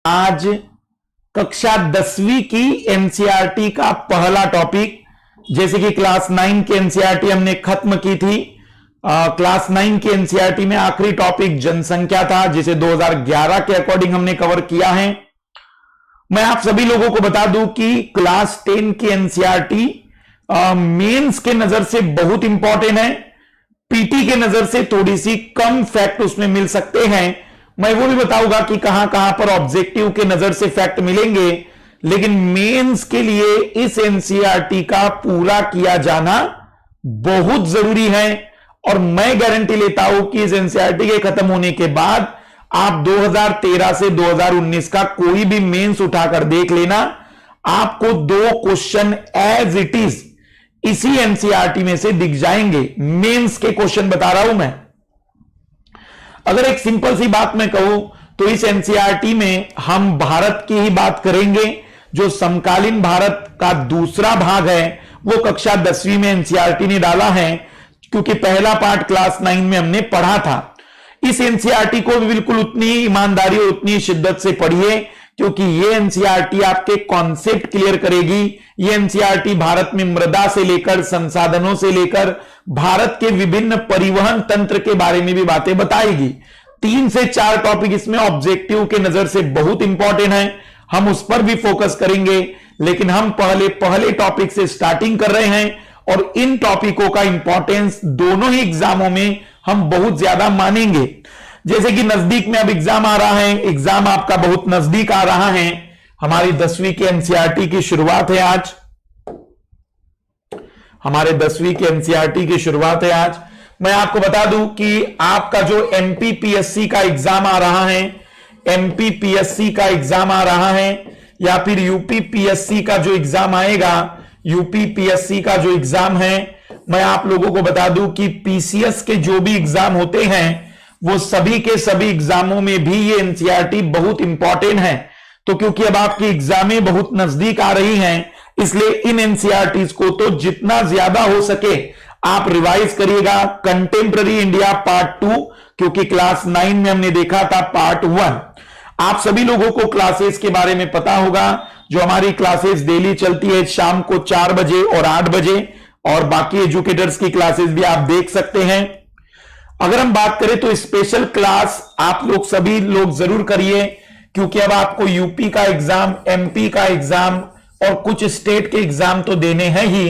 आज कक्षा 10वीं की एनसीईआरटी का पहला टॉपिक, जैसे कि क्लास 9 की एनसीईआरटी हमने खत्म की थी। क्लास 9 की एनसीईआरटी में आखिरी टॉपिक जनसंख्या था, जिसे 2011 के अकॉर्डिंग हमने कवर किया है। मैं आप सभी लोगों को बता दूं कि क्लास 10 की एनसीईआरटी मेंस के नजर से बहुत इंपॉर्टेंट है, पीटी के नजर से थोड़ी सी कम फैक्ट उसमें मिल सकते हैं। मैं वो भी बताऊंगा कि कहां कहां पर ऑब्जेक्टिव के नजर से फैक्ट मिलेंगे, लेकिन मेंस के लिए इस एनसीईआरटी का पूरा किया जाना बहुत जरूरी है। और मैं गारंटी लेता हूं कि इस एनसीईआरटी के खत्म होने के बाद आप 2013 से 2019 का कोई भी मेंस उठाकर देख लेना, आपको 2 क्वेश्चन एज इट इज इसी एनसीईआरटी में से दिख जाएंगे। मेंस के क्वेश्चन बता रहा हूं मैं। अगर एक सिंपल सी बात मैं कहूं तो इस एनसीईआरटी में हम भारत की ही बात करेंगे। जो समकालीन भारत का दूसरा भाग है वो कक्षा 10वीं में एनसीईआरटी ने डाला है, क्योंकि पहला पार्ट क्लास 9 में हमने पढ़ा था। इस एनसीईआरटी को भी बिल्कुल उतनी ईमानदारी और उतनी शिद्दत से पढ़िए, क्योंकि ये एनसीईआरटी आपके कॉन्सेप्ट क्लियर करेगी। ये एनसीईआरटी भारत में मृदा से लेकर संसाधनों से लेकर भारत के विभिन्न परिवहन तंत्र के बारे में भी बातें बताएगी। 3 से 4 टॉपिक इसमें ऑब्जेक्टिव के नजर से बहुत इंपॉर्टेंट है, हम उस पर भी फोकस करेंगे। लेकिन हम पहले टॉपिक से स्टार्टिंग कर रहे हैं, और इन टॉपिकों का इंपॉर्टेंस दोनों ही एग्जामों में हम बहुत ज्यादा मानेंगे। जैसे कि नजदीक में अब एग्जाम आ रहा है, एग्जाम आपका बहुत नजदीक आ रहा है। हमारी 10वीं की एनसीईआरटी की शुरुआत है आज, हमारे 10वीं की एनसीईआरटी की शुरुआत है आज। मैं आपको बता दूं कि आपका जो एमपीपीएससी का एग्जाम आ रहा है, एमपीपीएससी का एग्जाम आ रहा है, या फिर यूपीपीएससी का जो एग्जाम आएगा, यूपीपीएससी का जो एग्जाम है, मैं आप लोगों को बता दूं कि पीसीएस के जो भी एग्जाम होते हैं वो सभी के सभी एग्जामों में भी ये एनसीईआरटी बहुत इंपॉर्टेंट है। तो क्योंकि अब आपकी एग्जामें बहुत नजदीक आ रही हैं, इसलिए इन एनसीईआरटीज को तो जितना ज्यादा हो सके आप रिवाइज करिएगा। कंटेम्पररी इंडिया पार्ट 2, क्योंकि क्लास 9 में हमने देखा था पार्ट 1। आप सभी लोगों को क्लासेस के बारे में पता होगा। जो हमारी क्लासेस डेली चलती है शाम को 4 बजे और 8 बजे, और बाकी एजुकेटर्स की क्लासेस भी आप देख सकते हैं। अगर हम बात करें तो स्पेशल क्लास आप लोग सभी लोग जरूर करिए, क्योंकि अब आपको यूपी का एग्जाम, एमपी का एग्जाम और कुछ स्टेट के एग्जाम तो देने हैं ही।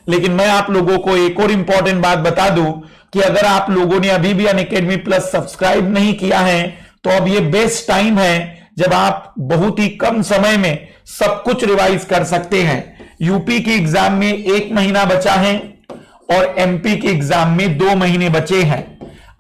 लेकिन मैं आप लोगों को एक और इंपॉर्टेंट बात बता दूं कि अगर आप लोगों ने अभी भी अनअकैडमी प्लस सब्सक्राइब नहीं किया है, तो अब ये बेस्ट टाइम है जब आप बहुत ही कम समय में सब कुछ रिवाइज कर सकते हैं। यूपी की एग्जाम में 1 महीना बचा है और एमपी के एग्जाम में 2 महीने बचे हैं।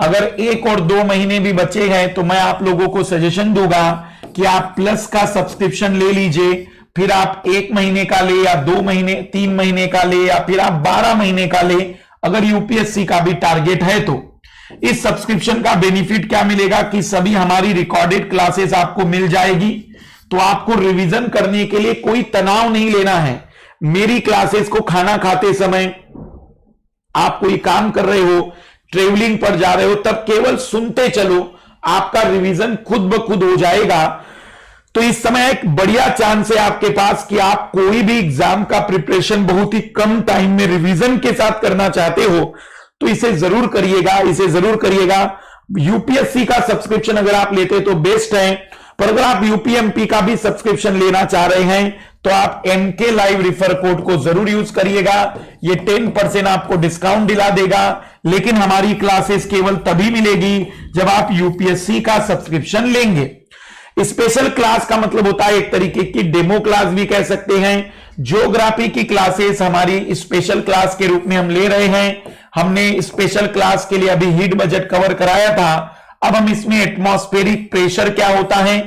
अगर 1 और 2 महीने भी बचे हैं तो मैं आप लोगों को सजेशन दूंगा कि आप प्लस का सब्सक्रिप्शन ले लीजिए। फिर आप 1 महीने का ले, या 2 महीने, 3 महीने का ले, या फिर आप 12 महीने का ले, अगर यूपीएससी का भी टारगेट है तो। इस सब्सक्रिप्शन का बेनिफिट क्या मिलेगा कि सभी हमारी रिकॉर्डेड क्लासेस आपको मिल जाएगी, तो आपको रिवीजन करने के लिए कोई तनाव नहीं लेना है। मेरी क्लासेस को खाना खाते समय, आप कोई काम कर रहे हो, ट्रेवलिंग पर जा रहे हो, तब केवल सुनते चलो, आपका रिवीजन खुद ब खुद हो जाएगा। तो इस समय एक बढ़िया चांस है आपके पास कि आप कोई भी एग्जाम का प्रिपरेशन बहुत ही कम टाइम में रिवीजन के साथ करना चाहते हो, तो इसे जरूर करिएगा, इसे जरूर करिएगा। यूपीएससी का सब्सक्रिप्शन अगर आप लेते तो बेस्ट है, पर अगर आप यूपीएमपी का भी सब्सक्रिप्शन लेना चाह रहे हैं तो आप एमके लाइव रिफर कोड को जरूर यूज करिएगा। ये 10% आपको डिस्काउंट दिला देगा। लेकिन हमारी क्लासेस केवल तभी मिलेगी जब आप यूपीएससी का सब्सक्रिप्शन लेंगे। स्पेशल क्लास का मतलब होता है एक तरीके की डेमो क्लास भी कह सकते हैं। ज्योग्राफी की क्लासेस हमारी स्पेशल क्लास के रूप में हम ले रहे हैं। हमने स्पेशल क्लास के लिए अभी हीट बजट कवर कराया था। अब हम इसमें एटमॉस्फेरिक प्रेशर क्या होता है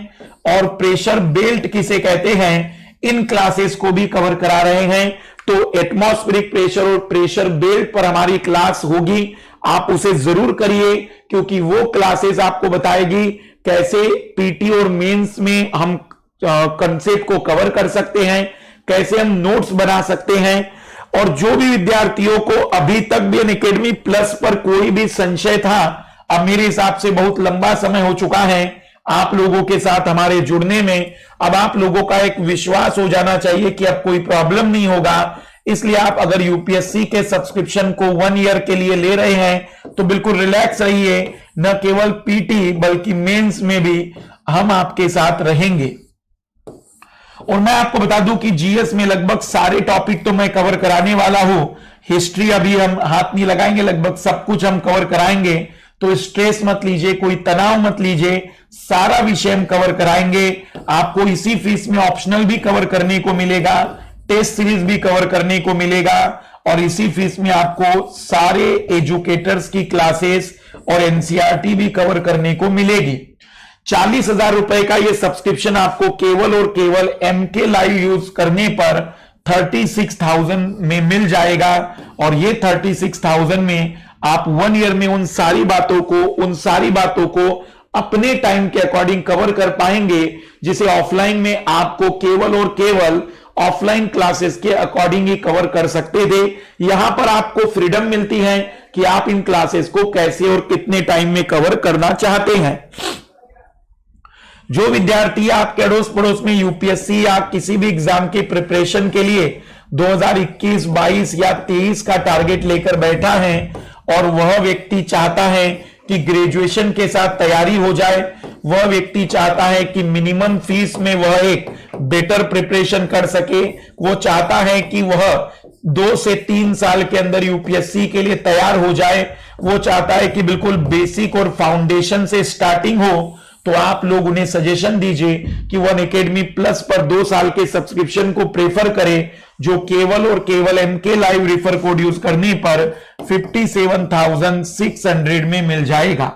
और प्रेशर बेल्ट किसे कहते हैं, इन क्लासेस को भी कवर करा रहे हैं। तो एटमॉस्फेरिक प्रेशर और प्रेशर बेल्ट पर हमारी क्लास होगी, आप उसे जरूर करिए, क्योंकि वो क्लासेस आपको बताएगी कैसे पीटी और मेंस में हम कंसेप्ट को कवर कर सकते हैं, कैसे हम नोट्स बना सकते हैं। और जो भी विद्यार्थियों को अभी तक भी अनअकैडमी प्लस पर कोई भी संशय था, अब मेरे हिसाब से बहुत लंबा समय हो चुका है, आप लोगों के साथ हमारे जुड़ने में। अब आप लोगों का एक विश्वास हो जाना चाहिए कि अब कोई प्रॉब्लम नहीं होगा। इसलिए आप अगर यूपीएससी के सब्सक्रिप्शन को 1 ईयर के लिए ले रहे हैं तो बिल्कुल रिलैक्स रहिए। न केवल पीटी बल्कि मेंस में भी हम आपके साथ रहेंगे। और मैं आपको बता दूं कि जीएस में लगभग सारे टॉपिक तो मैं कवर कराने वाला हूं। हिस्ट्री अभी हम हाथ नहीं लगाएंगे, लगभग सब कुछ हम कवर कराएंगे। तो स्ट्रेस मत लीजिए, कोई तनाव मत लीजिए, सारा विषय हम कवर कराएंगे। आपको इसी फीस में ऑप्शनल भी कवर करने को मिलेगा, टेस्ट सीरीज भी कवर करने को मिलेगा, और इसी फीस में आपको सारे एजुकेटर्स की क्लासेस और एनसीईआरटी भी कवर करने को मिलेगी। 40,000 रुपए का ये सब्सक्रिप्शन आपको केवल और केवल एमके लाइव यूज करने पर 36,000 में मिल जाएगा। और ये 36,000 में आप 1 ईयर में उन सारी बातों को अपने टाइम के अकॉर्डिंग कवर कर पाएंगे, जिसे ऑफलाइन में आपको केवल और केवल ऑफलाइन क्लासेस के अकॉर्डिंग ही कवर कर सकते थे। यहां पर आपको फ्रीडम मिलती है कि आप इन क्लासेस को कैसे और कितने टाइम में कवर करना चाहते हैं। जो विद्यार्थी आपके अड़ोस पड़ोस में यूपीएससी या किसी भी एग्जाम के प्रिपरेशन के लिए 2021, 22 या 23 का टारगेट लेकर बैठा है और वह व्यक्ति चाहता है कि ग्रेजुएशन के साथ तैयारी हो जाए, वह व्यक्ति चाहता है कि मिनिमम फीस में वह एक बेटर प्रिपरेशन कर सके, वो चाहता है कि वह 2 से 3 साल के अंदर यूपीएससी के लिए तैयार हो जाए, वो चाहता है कि बिल्कुल बेसिक और फाउंडेशन से स्टार्टिंग हो, तो आप लोग उन्हें सजेशन दीजिए कि 1 प्लस पर 2 साल के सब्सक्रिप्शन को प्रेफर करें, जो केवल और केवल MK live refer code use करने पर 57,600 में मिल जाएगा।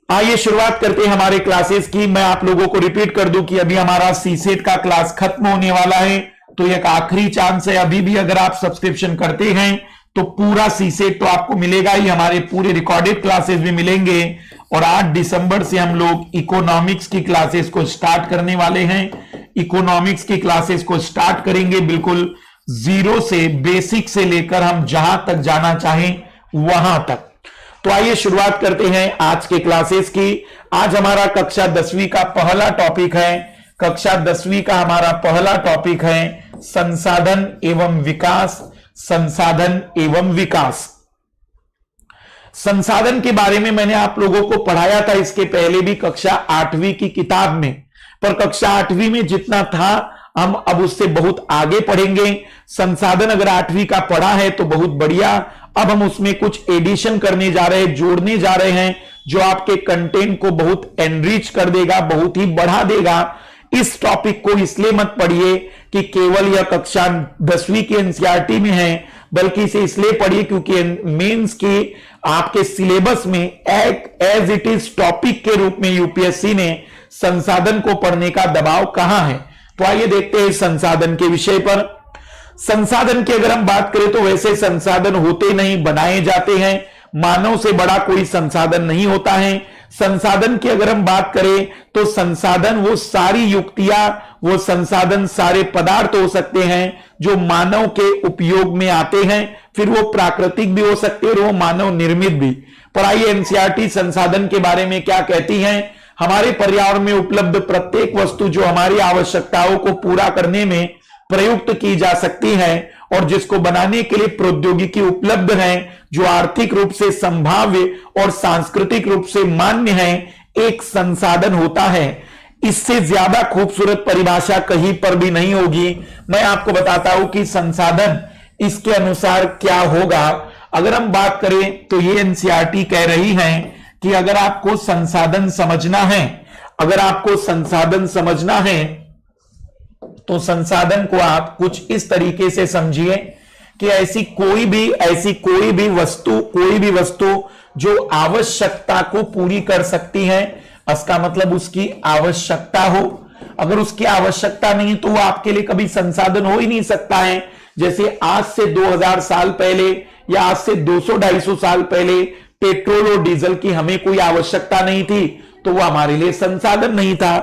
आइए शुरुआत करते हैं हमारे क्लासेस की। मैं आप लोगों को रिपीट कर दूं कि अभी हमारा सीसेट का क्लास खत्म होने वाला है, तो एक आखिरी चांस है। अभी भी अगर आप सब्सक्रिप्शन करते हैं तो पूरा सीसेट तो आपको मिलेगा ही, हमारे पूरे रिकॉर्डेड क्लासेस भी मिलेंगे। और 8 दिसंबर से हम लोग इकोनॉमिक्स की क्लासेस को स्टार्ट करने वाले हैं। इकोनॉमिक्स की क्लासेस को स्टार्ट करेंगे बिल्कुल 0 से, बेसिक से लेकर हम जहां तक जाना चाहें वहां तक। तो आइए शुरुआत करते हैं आज के क्लासेस की। आज हमारा कक्षा 10वीं का पहला टॉपिक है। कक्षा 10वीं का हमारा पहला टॉपिक है संसाधन एवं विकास। संसाधन एवं विकास। संसाधन के बारे में मैंने आप लोगों को पढ़ाया था इसके पहले भी कक्षा 8वीं की किताब में, पर कक्षा 8वीं में जितना था हम अब उससे बहुत आगे पढ़ेंगे। संसाधन अगर 8वीं का पढ़ा है तो बहुत बढ़िया, अब हम उसमें कुछ एडिशन करने जा रहे हैं, जोड़ने जा रहे हैं, जो आपके कंटेंट को बहुत एनरिच कर देगा, बहुत ही बढ़ा देगा। इस टॉपिक को इसलिए मत पढ़िए कि केवल यह कक्षा 10वीं की एनसीईआरटी में है, बल्कि इसे इसलिए पढ़िए क्योंकि मेंस के आपके सिलेबस में एक एज इट इज टॉपिक के रूप में यूपीएससी ने संसाधन को पढ़ने का दबाव कहां है। तो आइए देखते हैं संसाधन के विषय पर। संसाधन की अगर हम बात करें तो वैसे संसाधन होते नहीं, बनाए जाते हैं। मानव से बड़ा कोई संसाधन नहीं होता है। संसाधन की अगर हम बात करें तो संसाधन वो सारी युक्तियां, वो संसाधन सारे पदार्थ हो सकते हैं जो मानव के उपयोग में आते हैं, फिर वो प्राकृतिक भी हो सकते हैं और वो मानव निर्मित भी। पर आइए एनसीईआरटी संसाधन के बारे में क्या कहती है। हमारे पर्यावरण में उपलब्ध प्रत्येक वस्तु जो हमारी आवश्यकताओं को पूरा करने में प्रयुक्त की जा सकती है और जिसको बनाने के लिए प्रौद्योगिकी उपलब्ध है, जो आर्थिक रूप से संभाव्य और सांस्कृतिक रूप से मान्य है, एक संसाधन होता है। इससे ज्यादा खूबसूरत परिभाषा कहीं पर भी नहीं होगी। मैं आपको बताता हूं कि संसाधन इसके अनुसार क्या होगा। अगर हम बात करें तो ये एनसीईआरटी कह रही है कि अगर आपको संसाधन समझना है, अगर आपको संसाधन समझना है तो संसाधन को आप कुछ इस तरीके से समझिए कि ऐसी कोई भी वस्तु जो आवश्यकता को पूरी कर सकती है। इसका मतलब उसकी आवश्यकता हो। अगर उसकी आवश्यकता नहीं तो वो आपके लिए कभी संसाधन हो ही नहीं सकता है। जैसे आज से 2000 साल पहले या आज से 200-250 साल पहले पेट्रोल और डीजल की हमें कोई आवश्यकता नहीं थी, तो वो हमारे लिए संसाधन नहीं था।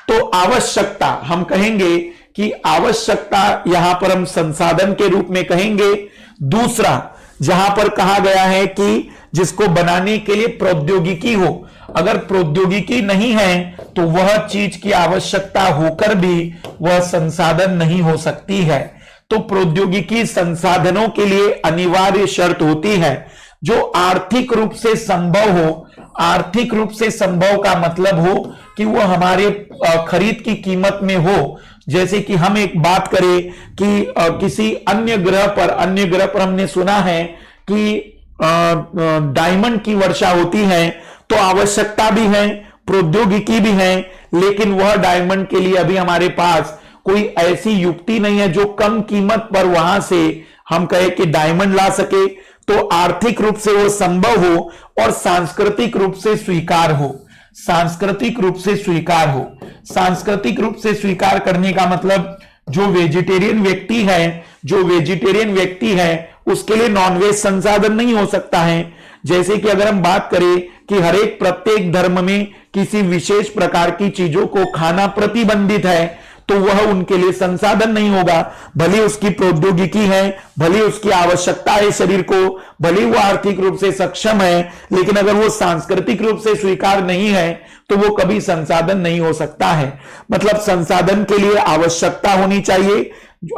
तो आवश्यकता हम कहेंगे कि आवश्यकता यहां पर हम संसाधन के रूप में कहेंगे। दूसरा, जहां पर कहा गया है कि जिसको बनाने के लिए प्रौद्योगिकी हो, अगर प्रौद्योगिकी नहीं है तो वह चीज की आवश्यकता होकर भी वह संसाधन नहीं हो सकती है। तो प्रौद्योगिकी संसाधनों के लिए अनिवार्य शर्त होती है जो आर्थिक रूप से संभव हो। आर्थिक रूप से संभव का मतलब हो कि वो हमारे खरीद की कीमत में हो। जैसे कि हम एक बात करें कि किसी अन्य ग्रह पर हमने सुना है कि डायमंड की वर्षा होती है, तो आवश्यकता भी है, प्रौद्योगिकी भी है, लेकिन वह डायमंड के लिए अभी हमारे पास कोई ऐसी युक्ति नहीं है जो कम कीमत पर वहां से हम कहे कि डायमंड ला सके। तो आर्थिक रूप से वो संभव हो और सांस्कृतिक रूप से स्वीकार हो। सांस्कृतिक रूप से स्वीकार हो। सांस्कृतिक रूप से स्वीकार करने का मतलब जो वेजिटेरियन व्यक्ति है उसके लिए नॉनवेज संसाधन नहीं हो सकता है। जैसे कि अगर हम बात करें कि हरेक प्रत्येक धर्म में किसी विशेष प्रकार की चीजों को खाना प्रतिबंधित है, तो वह उनके लिए संसाधन नहीं होगा। भले उसकी प्रौद्योगिकी है, भले उसकी आवश्यकता है शरीर को, भले वो आर्थिक रूप से सक्षम है, लेकिन अगर वो सांस्कृतिक रूप से स्वीकार नहीं है तो वो कभी संसाधन नहीं हो सकता है। मतलब संसाधन के लिए आवश्यकता होनी चाहिए,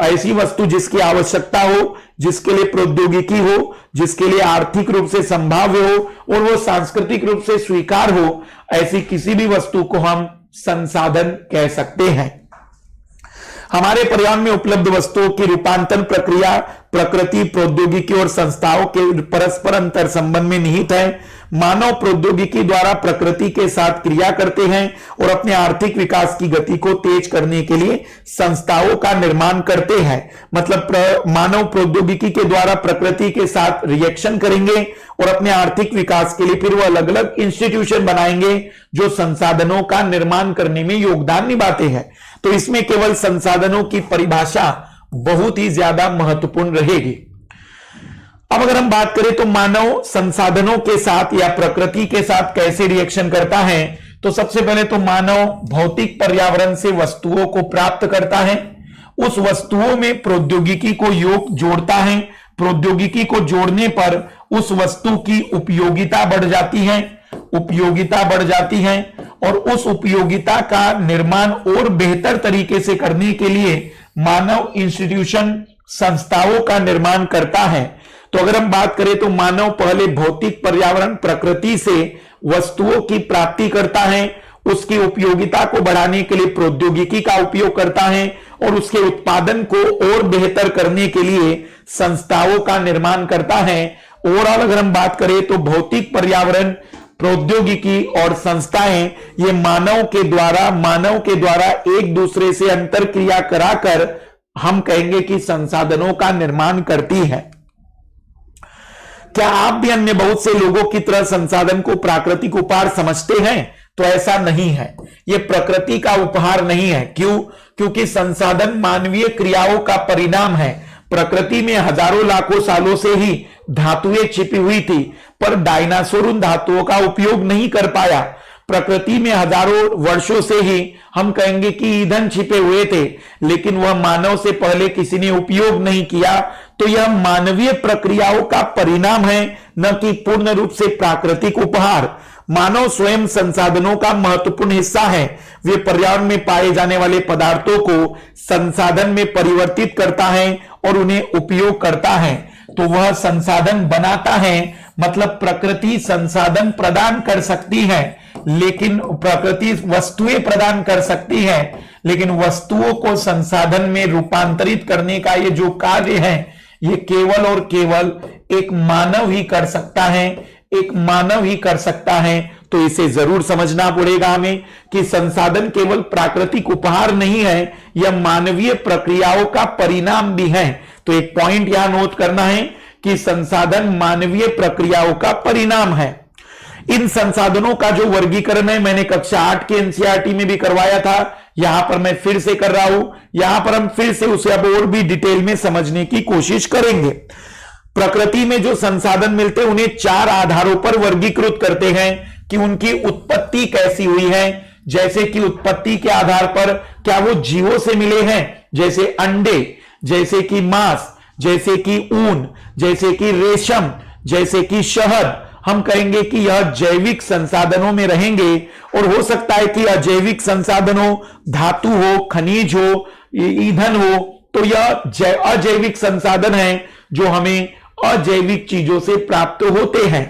ऐसी वस्तु जिसकी आवश्यकता हो, जिसके लिए प्रौद्योगिकी हो, जिसके लिए आर्थिक रूप से संभाव्य हो और वो सांस्कृतिक रूप से स्वीकार हो, ऐसी किसी भी वस्तु को हम संसाधन कह सकते हैं। हमारे पर्यावरण में उपलब्ध वस्तुओं की रूपांतरण प्रक्रिया प्रकृति, प्रौद्योगिकी और संस्थाओं के परस्पर अंतर संबंध में निहित है। मानव प्रौद्योगिकी द्वारा प्रकृति के साथ क्रिया करते हैं और अपने आर्थिक विकास की गति को तेज करने के लिए संस्थाओं का निर्माण करते हैं। मतलब मानव प्रौद्योगिकी के द्वारा प्रकृति के साथ रिएक्शन करेंगे और अपने आर्थिक विकास के लिए फिर वो अलग अलग इंस्टीट्यूशन बनाएंगे जो संसाधनों का निर्माण करने में योगदान निभाते हैं। तो इसमें केवल संसाधनों की परिभाषा बहुत ही ज्यादा महत्वपूर्ण रहेगी। अब अगर हम बात करें तो मानव संसाधनों के साथ या प्रकृति के साथ कैसे रिएक्शन करता है, तो सबसे पहले तो मानव भौतिक पर्यावरण से वस्तुओं को प्राप्त करता है, उस वस्तुओं में प्रौद्योगिकी को जोड़ता है। प्रौद्योगिकी को जोड़ने पर उस वस्तु की उपयोगिता बढ़ जाती है और उस उपयोगिता का निर्माण और बेहतर तरीके से करने के लिए मानव इंस्टीट्यूशन संस्थाओं का निर्माण करता है। तो अगर हम बात करें तो मानव पहले भौतिक पर्यावरण प्रकृति से वस्तुओं की प्राप्ति करता है, उसकी उपयोगिता को बढ़ाने के लिए प्रौद्योगिकी का उपयोग करता है और उसके उत्पादन को और बेहतर करने के लिए संस्थाओं का निर्माण करता है। ओवरऑल अगर हम बात करें तो भौतिक पर्यावरण, प्रौद्योगिकी और संस्थाएं ये मानव के द्वारा एक दूसरे से अंतर क्रिया कराकर हम कहेंगे कि संसाधनों का निर्माण करती है। क्या आप भी अन्य बहुत से लोगों की तरह संसाधन को प्राकृतिक उपहार समझते हैं? तो ऐसा नहीं है, यह प्रकृति का उपहार नहीं है। क्यों? क्योंकि संसाधन मानवीय क्रियाओं का परिणाम है। प्रकृति में हजारों लाखों सालों से ही धातुएं छिपी हुई थी, पर डायनासोर उन धातुओं का उपयोग नहीं कर पाया। प्रकृति में हजारों वर्षों से ही हम कहेंगे कि ईंधन छिपे हुए थे, लेकिन वह मानव से पहले किसी ने उपयोग नहीं किया। तो यह मानवीय प्रक्रियाओं का परिणाम है, न कि पूर्ण रूप से प्राकृतिक उपहार। मानव स्वयं संसाधनों का महत्वपूर्ण हिस्सा है। वे पर्यावरण में पाए जाने वाले पदार्थों को संसाधन में परिवर्तित करता है और उन्हें उपयोग करता है। तो वह संसाधन बनाता है, मतलब प्रकृति संसाधन प्रदान कर सकती है, लेकिन प्रकृति वस्तुएं प्रदान कर सकती है, लेकिन वस्तुओं को संसाधन में रूपांतरित करने का ये जो कार्य है, ये केवल और केवल एक मानव ही कर सकता है। तो इसे जरूर समझना पड़ेगा हमें कि संसाधन केवल प्राकृतिक उपहार नहीं है, यह मानवीय प्रक्रियाओं का परिणाम भी है। तो एक पॉइंट यहां नोट करना है कि संसाधन मानवीय प्रक्रियाओं का परिणाम है। इन संसाधनों का जो वर्गीकरण है मैंने कक्षा 8 के एनसीईआरटी में भी करवाया था, यहां पर मैं फिर से कर रहा हूं। यहां पर हम फिर से उसे अब और भी डिटेल में समझने की कोशिश करेंगे। प्रकृति में जो संसाधन मिलते हैं उन्हें 4 आधारों पर वर्गीकृत करते हैं कि उनकी उत्पत्ति कैसी हुई है। जैसे कि उत्पत्ति के आधार पर क्या वो जीवों से मिले हैं, जैसे अंडे, जैसे कि मांस, जैसे कि ऊन, जैसे कि रेशम, जैसे कि शहद। हम कहेंगे कि यह जैविक संसाधनों में रहेंगे। और हो सकता है कि अजैविक संसाधनों, धातु हो, खनिज हो, ईंधन हो, तो यह अजैविक संसाधन है जो हमें अजैविक चीजों से प्राप्त होते हैं।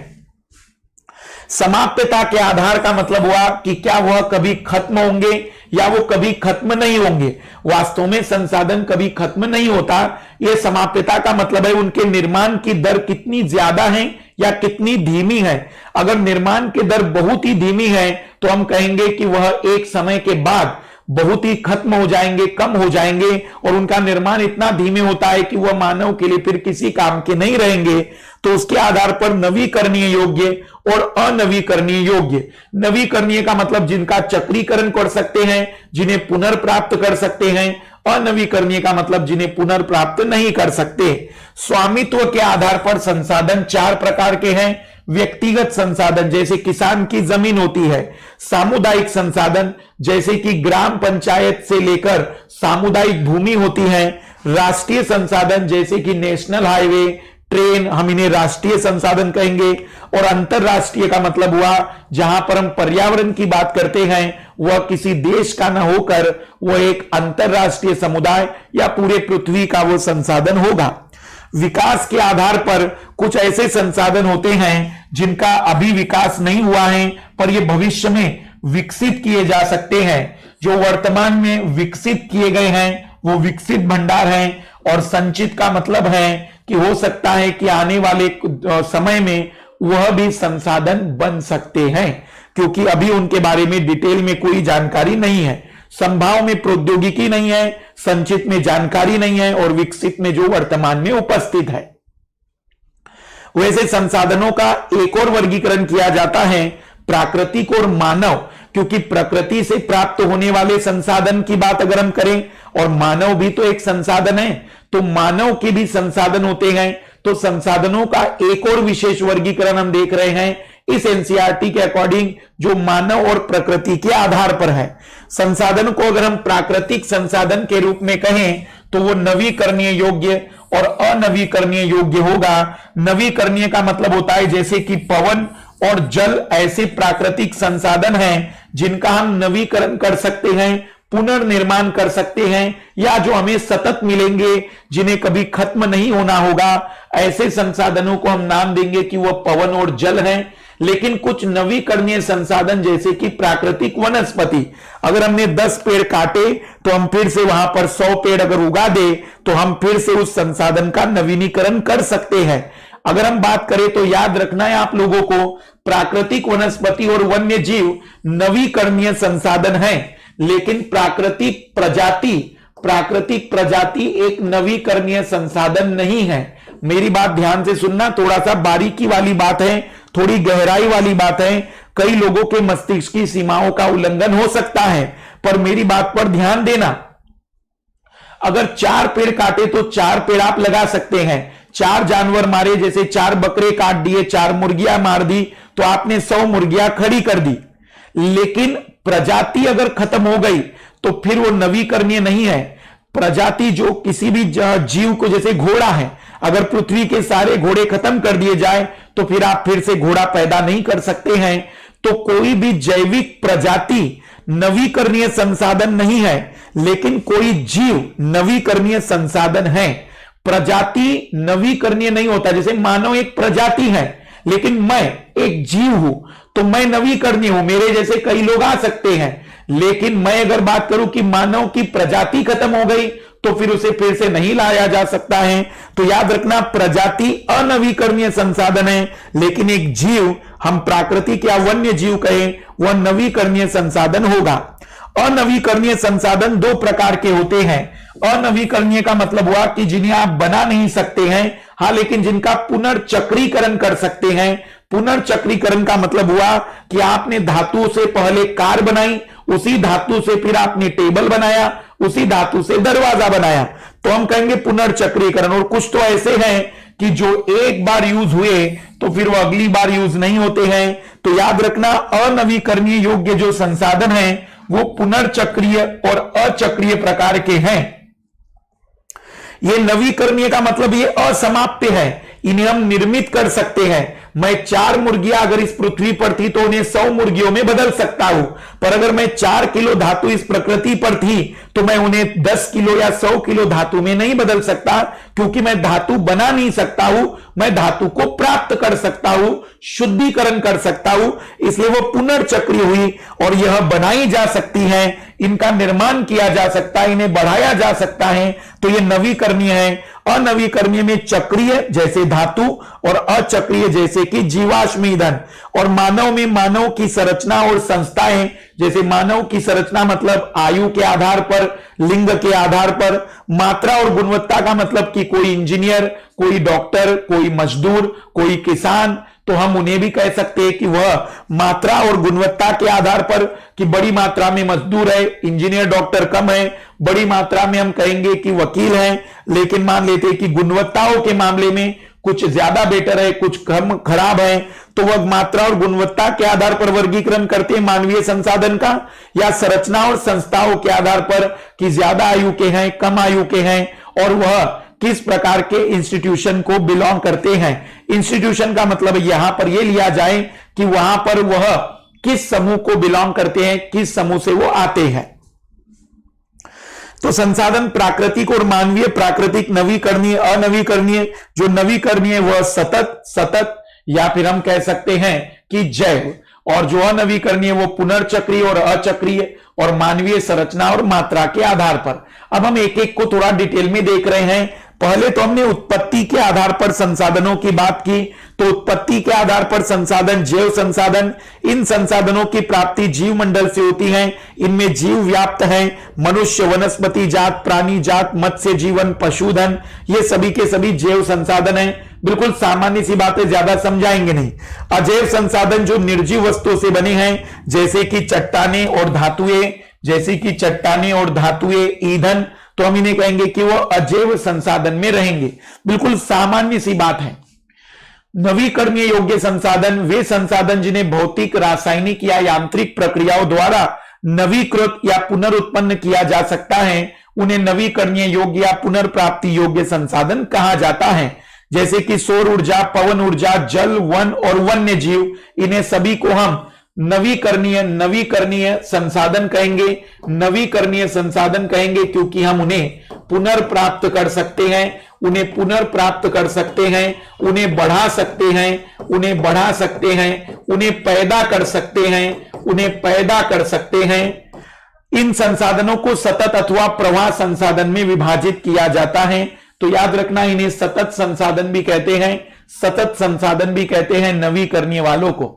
समाप्यता के आधार का मतलब हुआ कि क्या वह कभी खत्म होंगे या वो कभी खत्म नहीं होंगे। वास्तव में संसाधन कभी खत्म नहीं होता। यह समाप्यता का मतलब है उनके निर्माण की दर कितनी ज्यादा है या कितनी धीमी है। अगर निर्माण की दर बहुत ही धीमी है तो हम कहेंगे कि वह एक समय के बाद बहुत ही खत्म हो जाएंगे, कम हो जाएंगे, और उनका निर्माण इतना धीमे होता है कि वह मानव के लिए फिर किसी काम के नहीं रहेंगे। तो उसके आधार पर नवीकरणीय योग्य और अनवीकरणीय योग्य। नवीकरणीय का मतलब जिनका चक्रीकरण कर सकते हैं, जिन्हें पुनर्प्राप्त कर सकते हैं। अनवीकरणीय का मतलब जिन्हें पुनर्प्राप्त नहीं कर सकते। स्वामित्व के आधार पर संसाधन 4 प्रकार के हैं। व्यक्तिगत संसाधन जैसे किसान की जमीन होती है। सामुदायिक संसाधन जैसे कि ग्राम पंचायत से लेकर सामुदायिक भूमि होती है। राष्ट्रीय संसाधन जैसे कि नेशनल हाईवे, ट्रेन, हम इन्हें राष्ट्रीय संसाधन कहेंगे। और अंतरराष्ट्रीय का मतलब हुआ जहां पर हम पर्यावरण की बात करते हैं वह किसी देश का ना होकर वह एक अंतरराष्ट्रीय समुदाय या पूरे पृथ्वी का वो संसाधन होगा। विकास के आधार पर कुछ ऐसे संसाधन होते हैं जिनका अभी विकास नहीं हुआ है पर ये भविष्य में विकसित किए जा सकते हैं। जो वर्तमान में विकसित किए गए हैं वो विकसित भंडार हैं। और संचित का मतलब है कि हो सकता है कि आने वाले समय में वह भी संसाधन बन सकते हैं, क्योंकि अभी उनके बारे में डिटेल में कोई जानकारी नहीं है। संभाव में प्रौद्योगिकी नहीं है, संचित में जानकारी नहीं है, और विकसित में जो वर्तमान में उपस्थित है। वैसे संसाधनों का एक और वर्गीकरण किया जाता है, प्राकृतिक और मानव। क्योंकि प्रकृति से प्राप्त होने वाले संसाधन की बात अगर हम करें, और मानव भी तो एक संसाधन है, तो मानव के भी संसाधन होते हैं। तो संसाधनों का एक और विशेष वर्गीकरण हम देख रहे हैं इस एनसीईआरटी के अकॉर्डिंग, जो मानव और प्रकृति के आधार पर है। संसाधन को अगर हम प्राकृतिक संसाधन के रूप में कहें तो वो नवीकरणीय योग्य और अनवीकरणीय योग्य होगा। नवीकरणीय का मतलब होता है जैसे कि पवन और जल ऐसे प्राकृतिक संसाधन हैं जिनका हम नवीकरण कर सकते हैं, पुनर्निर्माण कर सकते हैं, या जो हमें सतत मिलेंगे, जिन्हें कभी खत्म नहीं होना होगा। ऐसे संसाधनों को हम नाम देंगे कि वह पवन और जल हैं। लेकिन कुछ नवीकरणीय संसाधन जैसे कि प्राकृतिक वनस्पति, अगर हमने 10 पेड़ काटे तो हम फिर से वहां पर 100 पेड़ अगर उगा दे तो हम फिर से उस संसाधन का नवीनीकरण कर सकते हैं। अगर हम बात करें तो याद रखना है आप लोगों को, प्राकृतिक वनस्पति और वन्य जीव नवीकरणीय संसाधन हैं, लेकिन प्राकृतिक प्रजाति एक नवीकरणीय संसाधन नहीं है। मेरी बात ध्यान से सुनना, थोड़ा सा बारीकी वाली बात है, थोड़ी गहराई वाली बात है। कई लोगों के मस्तिष्क की सीमाओं का उल्लंघन हो सकता है, पर मेरी बात पर ध्यान देना। अगर 4 पेड़ काटे तो 4 पेड़ आप लगा सकते हैं। 4 जानवर मारे, जैसे 4 बकरे काट दिए, 4 मुर्गियां मार दी, तो आपने 100 मुर्गियां खड़ी कर दी। लेकिन प्रजाति अगर खत्म हो गई तो फिर वो नवीकरणीय नहीं है। प्रजाति जो किसी भी जीव को, जैसे घोड़ा है, अगर पृथ्वी के सारे घोड़े खत्म कर दिए जाए तो फिर आप फिर से घोड़ा पैदा नहीं कर सकते हैं। तो कोई भी जैविक प्रजाति नवीकरणीय संसाधन नहीं है, लेकिन कोई जीव नवीकरणीय संसाधन है। प्रजाति नवीकरणीय नहीं होता। जैसे मानव एक प्रजाति है, लेकिन मैं एक जीव हूं तो मैं नवीकरणीय हूं, मेरे जैसे कई लोग आ सकते हैं। लेकिन मैं अगर बात करूं कि मानव की प्रजाति खत्म हो गई तो फिर उसे फिर से नहीं लाया जा सकता है। तो याद रखना, प्रजाति अनवीकरणीय संसाधन है, लेकिन एक जीव, हम प्राकृतिक या वन्य जीव कहें, वह नवीकरणीय संसाधन होगा। अनवीकरणीय संसाधन 2 प्रकार के होते हैं। अनवीकरणीय का मतलब हुआ कि जिन्हें आप बना नहीं सकते हैं, हां, लेकिन जिनका पुनर्चक्रीकरण कर सकते हैं। पुनर्चक्रीकरण का मतलब हुआ कि आपने धातु से पहले कार बनाई, उसी धातु से फिर आपने टेबल बनाया, उसी धातु से दरवाजा बनाया, तो हम कहेंगे पुनर्चक्रीकरण। और कुछ तो ऐसे हैं कि जो एक बार यूज हुए तो फिर वो अगली बार यूज नहीं होते हैं। तो याद रखना, अनवीकरणीय योग्य जो संसाधन हैं वो पुनर्चक्रीय और अचक्रीय प्रकार के हैं। ये नवीकरणीय का मतलब ये असमाप्य है, इन्हें हम निर्मित कर सकते हैं। मैं 4 मुर्गियां अगर इस पृथ्वी पर थी तो उन्हें 100 मुर्गियों में बदल सकता हूं, पर अगर मैं 4 किलो धातु इस प्रकृति पर थी तो मैं उन्हें 10 किलो या 100 किलो धातु में नहीं बदल सकता, क्योंकि मैं धातु बना नहीं सकता हूं, मैं धातु को प्राप्त कर सकता हूं, शुद्धिकरण कर सकता हूं, इसलिए वो पुनर्चक्रीय हुई और यह बनाई जा सकती है, इनका निर्माण किया जा सकता है, इन्हें बढ़ाया जा सकता है, तो ये नवीकरणीय है। अनवीकरणीय में चक्रीय जैसे धातु और अचक्रीय जैसे कि जीवाश्म ईंधन। और मानव में मानव की संरचना और संस्थाएं, जैसे मानव की संरचना मतलब आयु के आधार पर, लिंग के आधार पर, मात्रा और गुणवत्ता का मतलब कि कोई इंजीनियर, कोई डॉक्टर, कोई मजदूर, कोई किसान, तो हम उन्हें भी कह सकते हैं कि वह मात्रा और गुणवत्ता के आधार पर, कि बड़ी मात्रा में मजदूर है, इंजीनियर डॉक्टर कम है, बड़ी मात्रा में हम कहेंगे कि वकील हैं, लेकिन मान लेते हैं कि गुणवत्ताओं के मामले में कुछ ज्यादा बेटर है, कुछ कम खराब है, तो वह मात्रा और गुणवत्ता के आधार पर वर्गीकरण करते हैं मानवीय संसाधन का, या संरचना और संस्थाओं के आधार पर कि ज्यादा आयु के हैं, कम आयु के हैं, और वह किस प्रकार के इंस्टीट्यूशन को बिलोंग करते हैं। इंस्टीट्यूशन का मतलब यहां पर यह लिया जाए कि वहां पर वह किस समूह को बिलोंग करते हैं, किस समूह से वो आते हैं। तो संसाधन प्राकृतिक और मानवीय, प्राकृतिक नवीकरणीय, अनवीकरणीय। जो नवीकरणीय वह सतत या फिर हम कह सकते हैं कि जैव, और जो अनवीकरणीय वो पुनर्चक्रीय और अचक्रीय और मानवीय संरचना और मात्रा के आधार पर। अब हम एक एक को थोड़ा डिटेल में देख रहे हैं। पहले तो हमने उत्पत्ति के आधार पर संसाधनों की बात की, तो उत्पत्ति के आधार पर संसाधन जैव संसाधन, इन संसाधनों की प्राप्ति जीव मंडल से होती है, इनमें जीव व्याप्त है, मनुष्य, वनस्पति जात, प्राणी जात, मत्स्य जीवन, पशुधन, ये सभी के सभी जैव संसाधन है। बिल्कुल सामान्य सी बातें, ज्यादा समझाएंगे नहीं। अजैव संसाधन जो निर्जीव वस्तुओं से बने हैं, जैसे कि चट्टाने और धातुएं, जैसे कि चट्टाने और धातुएं, ईंधन, तो हम इन्हें कहेंगे कि वो अजैव संसाधन में रहेंगे। बिल्कुल सामान्य सी बात है। नवीकरणीय योग्य संसाधन वे संसाधन जिन्हें भौतिक, रासायनिक या यांत्रिक प्रक्रियाओं द्वारा नवीकृत या पुनरुत्पन्न किया जा सकता है, उन्हें नवीकरणीय योग्य या पुनर्प्राप्ति योग्य संसाधन कहा जाता है। जैसे कि सौर ऊर्जा, पवन ऊर्जा, जल, वन और वन्य जीव, इन्हें सभी को हम नवीकरणीय संसाधन कहेंगे। नवीकरणीय संसाधन कहेंगे क्योंकि हम उन्हें पुनर्प्राप्त कर सकते हैं, उन्हें पुनर्प्राप्त कर सकते हैं, उन्हें बढ़ा सकते हैं, उन्हें बढ़ा सकते हैं, उन्हें पैदा कर सकते हैं, उन्हें पैदा कर सकते हैं। इन संसाधनों को सतत अथवा प्रवाह संसाधन में विभाजित किया जाता है। तो याद रखना, इन्हें सतत संसाधन भी कहते हैं, सतत संसाधन भी कहते हैं नवीकरणीय वालों को।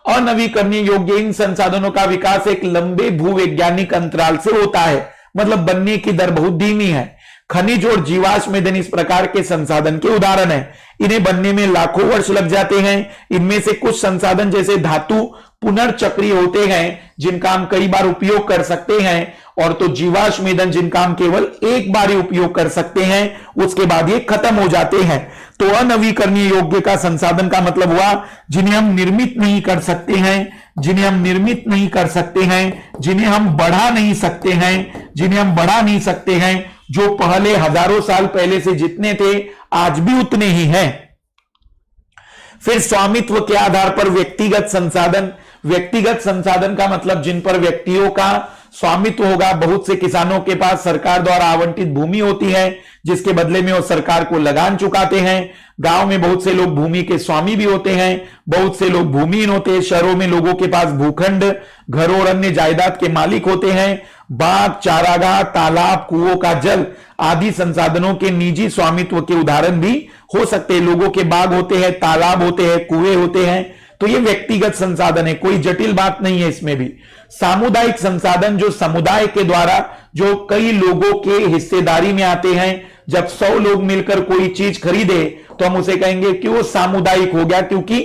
अनवीकरणीय योग्य इन संसाधनों का विकास एक लंबे भूवैज्ञानिक अंतराल से होता है, मतलब बनने की दर बहुत धीमी है। खनिज और जीवाश्म ईंधन इस प्रकार के संसाधन के उदाहरण हैं। इन्हें बनने में लाखों वर्ष लग जाते हैं। इनमें से कुछ संसाधन जैसे धातु पुनर्चक्रीय होते हैं, जिनका हम कई बार उपयोग कर सकते हैं, और तो जीवाश्म ईंधन जिनका हम केवल एक बार ही उपयोग कर सकते हैं, उसके बाद ये खत्म हो जाते हैं। तो अनवीकरणीय योग्य का संसाधन का मतलब हुआ जिन्हें हम निर्मित नहीं कर सकते हैं, जिन्हें हम निर्मित नहीं कर सकते हैं, जिन्हें हम बढ़ा नहीं सकते हैं, जिन्हें हम बढ़ा नहीं सकते हैं, जो पहले हजारों साल पहले से जितने थे आज भी उतने ही हैं। फिर स्वामित्व के आधार पर व्यक्तिगत संसाधन। व्यक्तिगत संसाधन का मतलब जिन पर व्यक्तियों का स्वामित्व होगा। बहुत से किसानों के पास सरकार द्वारा आवंटित भूमि होती है, जिसके बदले में वो सरकार को लगान चुकाते हैं। गांव में बहुत से लोग भूमि के स्वामी भी होते हैं, बहुत से लोग भूमिहीन होते हैं। शहरों में लोगों के पास भूखंड, घरों और अन्य जायदाद के मालिक होते हैं। बाग, चारागाह, तालाब, कुओं का जल आदि संसाधनों के निजी स्वामित्व के उदाहरण भी हो सकते हैं। लोगों के बाग होते हैं, तालाब होते हैं, कुएं होते हैं, तो ये व्यक्तिगत संसाधन है, कोई जटिल बात नहीं है इसमें भी। सामुदायिक संसाधन जो समुदाय के द्वारा, जो कई लोगों के हिस्सेदारी में आते हैं। जब 100 लोग मिलकर कोई चीज खरीदे तो हम उसे कहेंगे कि वो सामुदायिक हो गया, क्योंकि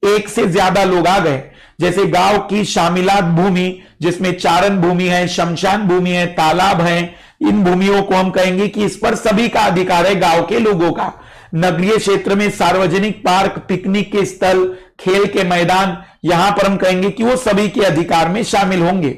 एक से ज्यादा लोग आ गए। जैसे गांव की शामिलात भूमि, जिसमें चारण भूमि है, शमशान भूमि है, तालाब है, इन भूमियों को हम कहेंगे कि इस पर सभी का अधिकार है, गांव के लोगों का। नगरीय क्षेत्र में सार्वजनिक पार्क, पिकनिक के स्थल, खेल के मैदान, यहां पर हम कहेंगे कि वो सभी के अधिकार में शामिल होंगे।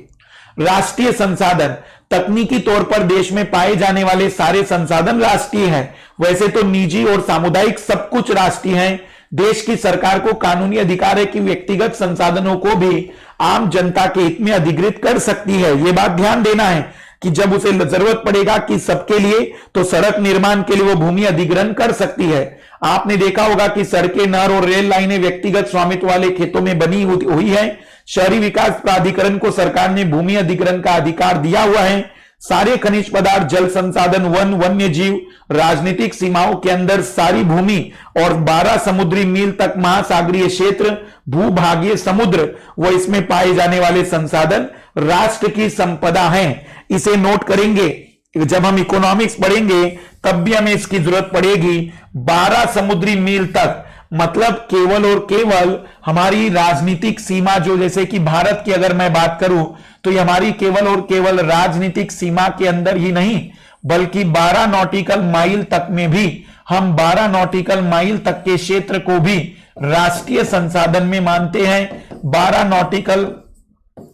राष्ट्रीय संसाधन, तकनीकी तौर पर देश में पाए जाने वाले सारे संसाधन राष्ट्रीय हैं। वैसे तो निजी और सामुदायिक सब कुछ राष्ट्रीय हैं। देश की सरकार को कानूनी अधिकार है कि व्यक्तिगत संसाधनों को भी आम जनता के हित में अधिग्रहित कर सकती है। यह बात ध्यान देना है कि जब उसे जरूरत पड़ेगा कि सबके लिए, तो सड़क निर्माण के लिए वो भूमि अधिग्रहण कर सकती है। आपने देखा होगा कि सड़कें, नहर और रेल लाइनें व्यक्तिगत स्वामित्व वाले खेतों में बनी हुई है। शहरी विकास प्राधिकरण को सरकार ने भूमि अधिग्रहण का अधिकार दिया हुआ है। सारे खनिज पदार्थ, जल संसाधन, वन, वन्य जीव, राजनीतिक सीमाओं के अंदर सारी भूमि और 12 समुद्री मील तक महासागरीय क्षेत्र, भूभागीय समुद्र व इसमें पाए जाने वाले संसाधन राष्ट्र की संपदा हैं। इसे नोट करेंगे, जब हम इकोनॉमिक्स पढ़ेंगे तब भी हमें इसकी जरूरत पड़ेगी। 12 समुद्री मील तक मतलब केवल और केवल हमारी राजनीतिक सीमा, जो जैसे कि भारत की अगर मैं बात करूं तो ये हमारी केवल और केवल राजनीतिक सीमा के अंदर ही नहीं, बल्कि 12 नॉटिकल माइल तक में भी, हम 12 नॉटिकल माइल तक के क्षेत्र को भी राष्ट्रीय संसाधन में मानते हैं। 12 नॉटिकल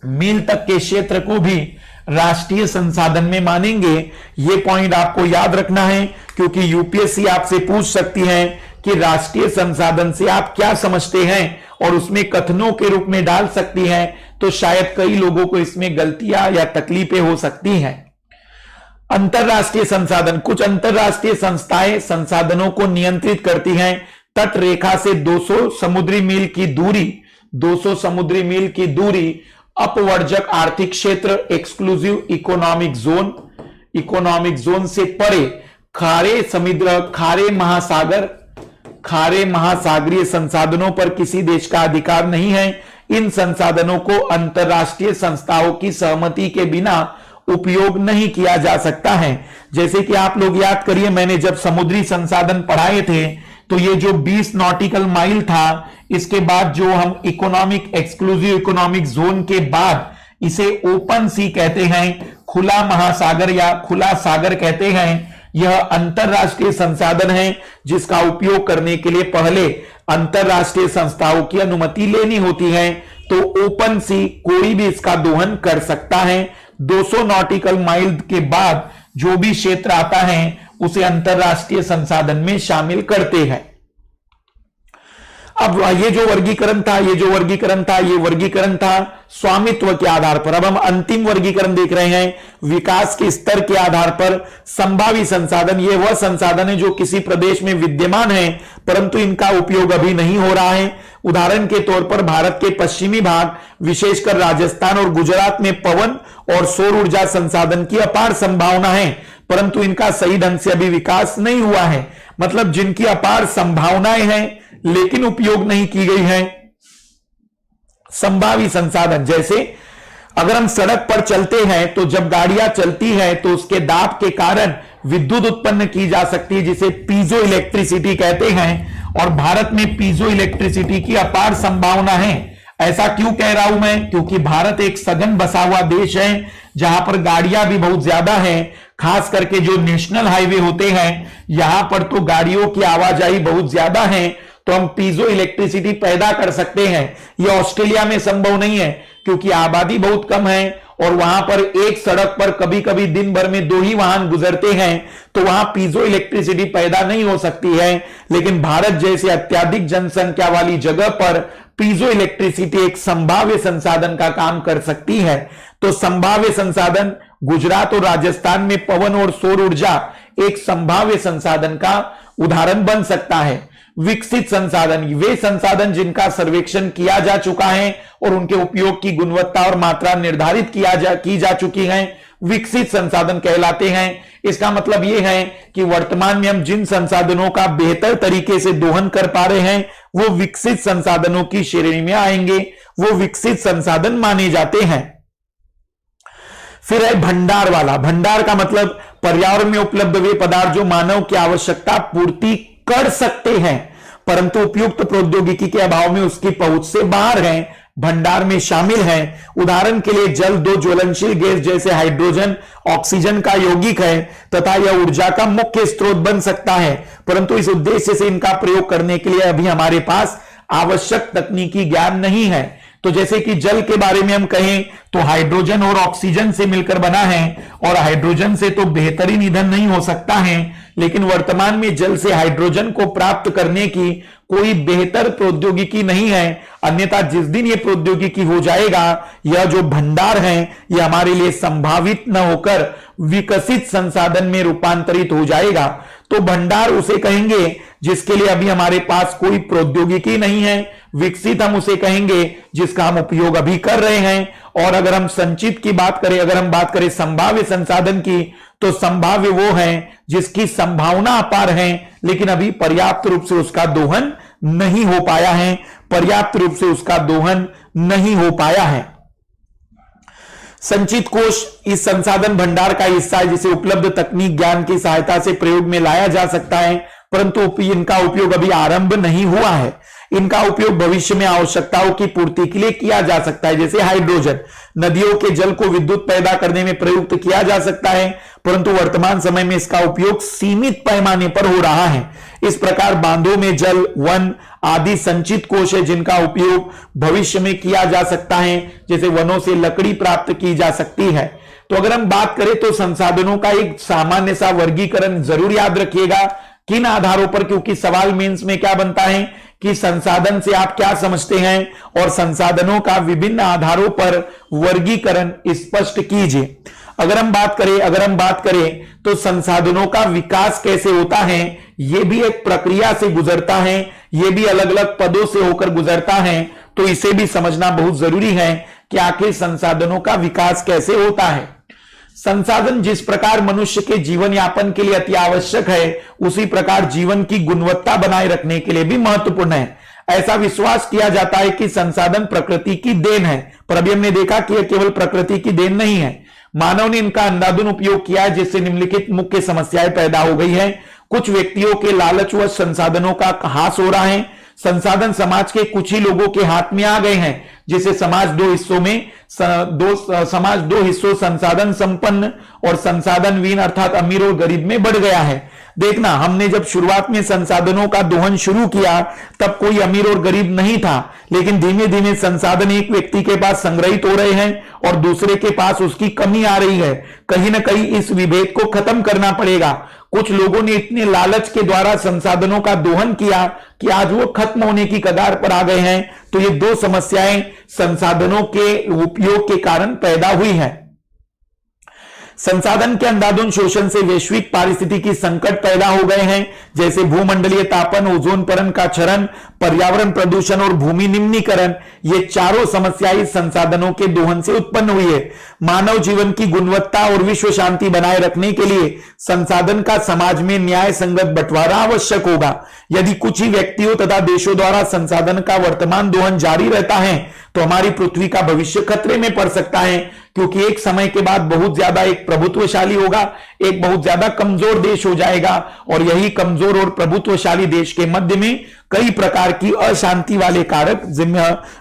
मील तक के क्षेत्र को भी राष्ट्रीय संसाधन में मानेंगे। यह पॉइंट आपको याद रखना है, क्योंकि यूपीएससी आपसे पूछ सकती है कि राष्ट्रीय संसाधन से आप क्या समझते हैं और उसमें कथनों के रूप में डाल सकती हैं, तो शायद कई लोगों को इसमें गलतियां या तकलीफें हो सकती हैं। अंतरराष्ट्रीय संसाधन, कुछ अंतरराष्ट्रीय संस्थाएं संसाधनों को नियंत्रित करती हैं। तट रेखा से 200 समुद्री मील की दूरी, 200 समुद्री मील की दूरी अपवर्जक आर्थिक क्षेत्र, exclusive economic zone, economic zone से परे खारे समुद्र, खारे महासागरीय संसाधनों पर किसी देश का अधिकार नहीं है। इन संसाधनों को अंतरराष्ट्रीय संस्थाओं की सहमति के बिना उपयोग नहीं किया जा सकता है। जैसे कि आप लोग याद करिए, मैंने जब समुद्री संसाधन पढ़ाए थे तो ये जो 20 नॉटिकल माइल था, इसके बाद जो हम इकोनॉमिक, एक्सक्लूसिव इकोनॉमिक जोन के बाद इसे ओपन सी कहते हैं, खुला महासागर या खुला सागर कहते हैं। यह अंतरराष्ट्रीय संसाधन है जिसका उपयोग करने के लिए पहले अंतरराष्ट्रीय संस्थाओं की अनुमति लेनी होती है। तो ओपन सी कोई भी इसका दोहन कर सकता है। 200 नॉटिकल माइल के बाद जो भी क्षेत्र आता है उसे अंतरराष्ट्रीय संसाधन में शामिल करते हैं। अब ये जो वर्गीकरण था, ये वर्गीकरण था स्वामित्व के आधार पर। अब हम अंतिम वर्गीकरण देख रहे हैं विकास के स्तर के आधार पर। संभावी संसाधन, ये वह संसाधन है जो किसी प्रदेश में विद्यमान है परंतु इनका उपयोग अभी नहीं हो रहा है। उदाहरण के तौर पर भारत के पश्चिमी भाग, विशेषकर राजस्थान और गुजरात में पवन और सौर ऊर्जा संसाधन की अपार संभावना है, परंतु इनका सही ढंग से अभी विकास नहीं हुआ है। मतलब जिनकी अपार संभावनाएं हैं लेकिन उपयोग नहीं की गई है। संभावी संसाधन, जैसे अगर हम सड़क पर चलते हैं तो जब गाड़ियां चलती हैं तो उसके दाब के कारण विद्युत उत्पन्न की जा सकती है, जिसे पीजो इलेक्ट्रिसिटी कहते हैं। और भारत में पीजो इलेक्ट्रिसिटी की अपार संभावना है। ऐसा क्यों कह रहा हूं मैं? क्योंकि भारत एक सघन बसा हुआ देश है जहां पर गाड़ियां भी बहुत ज्यादा हैं। खास करके जो नेशनल हाईवे होते हैं यहां पर तो गाड़ियों की आवाजाही बहुत ज्यादा है, तो हम पीजो इलेक्ट्रिसिटी पैदा कर सकते हैं। यह ऑस्ट्रेलिया में संभव नहीं है क्योंकि आबादी बहुत कम है और वहां पर एक सड़क पर कभी कभी दिन भर में 2 ही वाहन गुजरते हैं, तो वहां पीजो इलेक्ट्रिसिटी पैदा नहीं हो सकती है। लेकिन भारत जैसे अत्यधिक जनसंख्या वाली जगह पर पीजो इलेक्ट्रिसिटी एक संभाव्य संसाधन का काम कर सकती है। तो संभाव्य संसाधन, गुजरात और राजस्थान में पवन और सौर ऊर्जा एक संभाव्य संसाधन का उदाहरण बन सकता है। विकसित संसाधन, वे संसाधन जिनका सर्वेक्षण किया जा चुका है और उनके उपयोग की गुणवत्ता और मात्रा निर्धारित की जा चुकी है, विकसित संसाधन कहलाते हैं। इसका मतलब यह है कि वर्तमान में हम जिन संसाधनों का बेहतर तरीके से दोहन कर पा रहे हैं वो विकसित संसाधनों की श्रेणी में आएंगे, वो विकसित संसाधन माने जाते हैं। फिर है भंडार वाला। भंडार का मतलब पर्यावरण में उपलब्ध वे पदार्थ जो मानव की आवश्यकता पूर्ति कर सकते हैं परंतु उपयुक्त प्रौद्योगिकी के अभाव में उसकी पहुंच से बाहर हैं, भंडार में शामिल हैं। उदाहरण के लिए जल 2 ज्वलनशील गैस जैसे हाइड्रोजन, ऑक्सीजन का यौगिक है तथा यह ऊर्जा का मुख्य स्रोत बन सकता है, परंतु इस उद्देश्य से इनका प्रयोग करने के लिए अभी हमारे पास आवश्यक तकनीकी ज्ञान नहीं है। तो जैसे कि जल के बारे में हम कहें तो हाइड्रोजन और ऑक्सीजन से मिलकर बना है और हाइड्रोजन से तो बेहतरीन ईंधन नहीं हो सकता है, लेकिन वर्तमान में जल से हाइड्रोजन को प्राप्त करने की कोई बेहतर प्रौद्योगिकी नहीं है, अन्यथा जिस दिन ये प्रौद्योगिकी हो जाएगा, यह जो भंडार है ये हमारे लिए संभावित न होकर विकसित संसाधन में रूपांतरित हो जाएगा। तो भंडार उसे कहेंगे जिसके लिए अभी हमारे पास कोई प्रौद्योगिकी नहीं है, विकसित हम उसे कहेंगे जिसका हम उपयोग अभी कर रहे हैं। और अगर हम संचित की बात करें, अगर हम बात करें संभाव्य संसाधन की, तो संभाव्य वो है जिसकी संभावना अपार है लेकिन अभी पर्याप्त रूप से उसका दोहन नहीं हो पाया है, पर्याप्त रूप से उसका दोहन नहीं हो पाया है। संचित कोष इस संसाधन भंडार का हिस्सा है जिसे उपलब्ध तकनीक ज्ञान की सहायता से प्रयोग में लाया जा सकता है, परंतु इनका उपयोग अभी आरंभ नहीं हुआ है। इनका उपयोग भविष्य में आवश्यकताओं की पूर्ति के लिए किया जा सकता है, जैसे हाइड्रोजन, नदियों के जल को विद्युत पैदा करने में प्रयुक्त किया जा सकता है, परंतु वर्तमान समय में इसका उपयोग सीमित पैमाने पर हो रहा है। इस प्रकार बांधों में जल, वन आदि संचित कोष है जिनका उपयोग भविष्य में किया जा सकता है, जैसे वनों से लकड़ी प्राप्त की जा सकती है। तो अगर हम बात करें तो संसाधनों का एक सामान्य सा वर्गीकरण जरूर याद रखिएगा, किन आधारों पर, क्योंकि सवाल मेंस में क्या बनता है कि संसाधन से आप क्या समझते हैं और संसाधनों का विभिन्न आधारों पर वर्गीकरण स्पष्ट कीजिए। अगर हम बात करें तो संसाधनों का विकास कैसे होता है, यह भी एक प्रक्रिया से गुजरता है, यह भी अलग अलग पदों से होकर गुजरता है, तो इसे भी समझना बहुत जरूरी है कि आखिर संसाधनों का विकास कैसे होता है। संसाधन जिस प्रकार मनुष्य के जीवन यापन के लिए अति आवश्यक है, उसी प्रकार जीवन की गुणवत्ता बनाए रखने के लिए भी महत्वपूर्ण है। ऐसा विश्वास किया जाता है कि संसाधन प्रकृति की देन है, पर अभी हमने देखा कि यह केवल प्रकृति की देन नहीं है, मानव ने इनका अंधाधुन उपयोग किया है, जिससे निम्नलिखित मुख्य समस्याएं पैदा हो गई है। कुछ व्यक्तियों के लालच व संसाधनों का ह्रास हो रहा है। संसाधन समाज के कुछ ही लोगों के हाथ में आ गए हैं, जिसे समाज दो हिस्सों संसाधन संपन्न और संसाधनहीन अर्थात अमीर और गरीब में बढ़ गया है। देखना, हमने जब शुरुआत में संसाधनों का दोहन शुरू किया तब कोई अमीर और गरीब नहीं था, लेकिन धीमे धीमे संसाधन एक व्यक्ति के पास संग्रहित हो रहे हैं और दूसरे के पास उसकी कमी आ रही है। कहीं ना कहीं इस विभेद को खत्म करना पड़ेगा। कुछ लोगों ने इतने लालच के द्वारा संसाधनों का दोहन किया कि आज वो खत्म होने की कगार पर आ गए हैं। तो ये दो समस्याएं संसाधनों के उपयोग के कारण पैदा हुई हैं। संसाधन के अंधाधुन शोषण से वैश्विक पारिस्थितिकी संकट पैदा हो गए हैं, जैसे भूमंडलीय तापन, ओजोन परत का क्षरण, पर्यावरण प्रदूषण और भूमि निम्नीकरण। ये चारों समस्याएं संसाधनों के दोहन से उत्पन्न हुई है। मानव जीवन की गुणवत्ता और विश्व शांति बनाए रखने के लिए संसाधन का समाज में न्याय संगत बंटवारा आवश्यक होगा। यदि कुछ ही व्यक्तियों तथा देशों द्वारा संसाधन का वर्तमान दोहन जारी रहता है तो हमारी पृथ्वी का भविष्य खतरे में पड़ सकता है, क्योंकि एक समय के बाद बहुत ज्यादा एक प्रभुत्वशाली होगा, एक बहुत ज्यादा कमजोर देश हो जाएगा, और यही कमजोर और प्रभुत्वशाली देश के मध्य में कई प्रकार की अशांति वाले कारक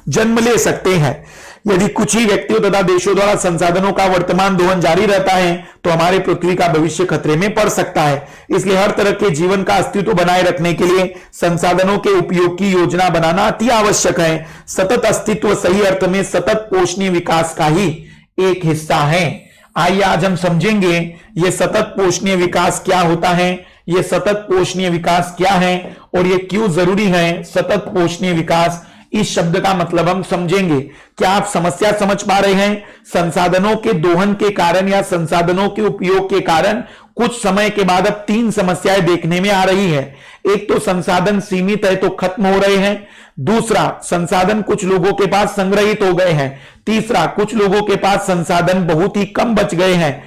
जन्म ले सकते हैं। यदि कुछ ही व्यक्तियों तथा देशों द्वारा संसाधनों का वर्तमान दोहन जारी रहता है तो हमारे पृथ्वी का भविष्य खतरे में पड़ सकता है। इसलिए हर तरह के जीवन का अस्तित्व बनाए रखने के लिए संसाधनों के उपयोग की योजना बनाना अति आवश्यक है। सतत अस्तित्व सही अर्थ में सतत पोषणीय विकास का ही एक हिस्सा है। आइए आज हम समझेंगे ये सतत पोषणीय विकास क्या होता है, ये सतत पोषणीय विकास क्या है और ये क्यों जरूरी है। सतत पोषणीय विकास इस शब्द का मतलब हम समझेंगे। क्या आप समस्या समझ पा रहे हैं? संसाधनों के दोहन के कारण या संसाधनों के उपयोग के कारण कुछ समय के बाद अब तीन समस्याएं देखने में आ रही है। एक तो संसाधन सीमित है तो खत्म हो रहे हैं, दूसरा संसाधन कुछ लोगों के पास संग्रहित हो गए हैं, तीसरा कुछ लोगों के पास संसाधन बहुत ही कम बच गए हैं,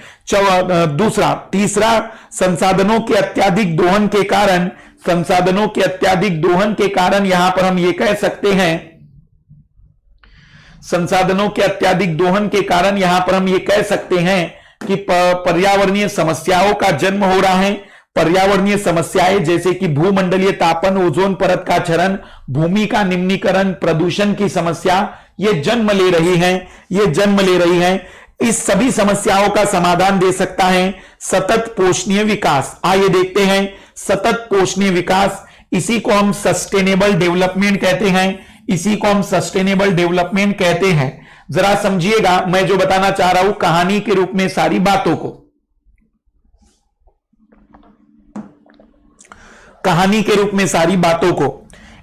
तीसरा संसाधनों के अत्यधिक दोहन के कारण यहां पर हम ये कह सकते हैं, संसाधनों के अत्यधिक दोहन के कारण यहां पर हम ये कह सकते हैं कि पर्यावरणीय समस्याओं का जन्म हो रहा है। पर्यावरणीय समस्याएं जैसे कि भूमंडलीय तापन, ओजोन परत का क्षरण, भूमि का निम्नीकरण, प्रदूषण की समस्या ये जन्म ले रही हैं। इस सभी समस्याओं का समाधान दे सकता है सतत पोषणीय विकास। आइए देखते हैं सतत पोषणीय विकास, इसी को हम सस्टेनेबल डेवलपमेंट कहते हैं। जरा समझिएगा, मैं जो बताना चाह रहा हूं कहानी के रूप में सारी बातों को,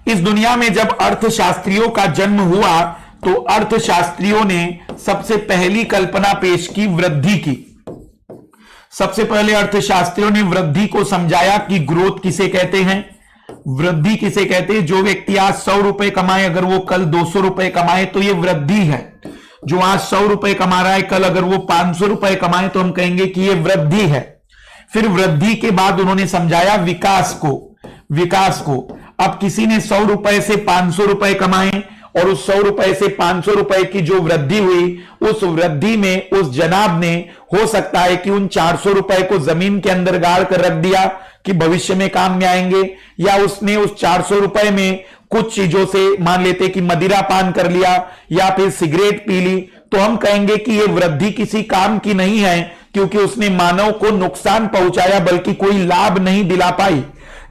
इस दुनिया में जब अर्थशास्त्रियों का जन्म हुआ तो अर्थशास्त्रियों ने सबसे पहली कल्पना पेश की वृद्धि की। सबसे पहले अर्थशास्त्रियों ने वृद्धि को समझाया कि ग्रोथ किसे कहते हैं, वृद्धि किसे कहते हैं। जो व्यक्ति आज 100 रुपए कमाए अगर वो कल 200 रुपए कमाए तो ये वृद्धि है। जो आज 100 रुपए कमा रहा है कल अगर वो 500 रुपए कमाए तो हम कहेंगे कि ये वृद्धि है। फिर वृद्धि के बाद उन्होंने समझाया विकास को। विकास को अब किसी ने 100 रुपए से 500 रुपए कमाए और उस 100 रुपए से 500 रुपए की जो वृद्धि हुई, उस वृद्धि में उस जनाब ने हो सकता है कि उन 400 रुपए को जमीन के अंदर गाड़ कर रख दिया कि भविष्य में काम में आएंगे, या उसने उस 400 रुपए में कुछ चीजों से मान लेते कि मदिरा पान कर लिया या फिर सिगरेट पी ली, तो हम कहेंगे कि यह वृद्धि किसी काम की नहीं है, क्योंकि उसने मानव को नुकसान पहुंचाया बल्कि कोई लाभ नहीं दिला पाई।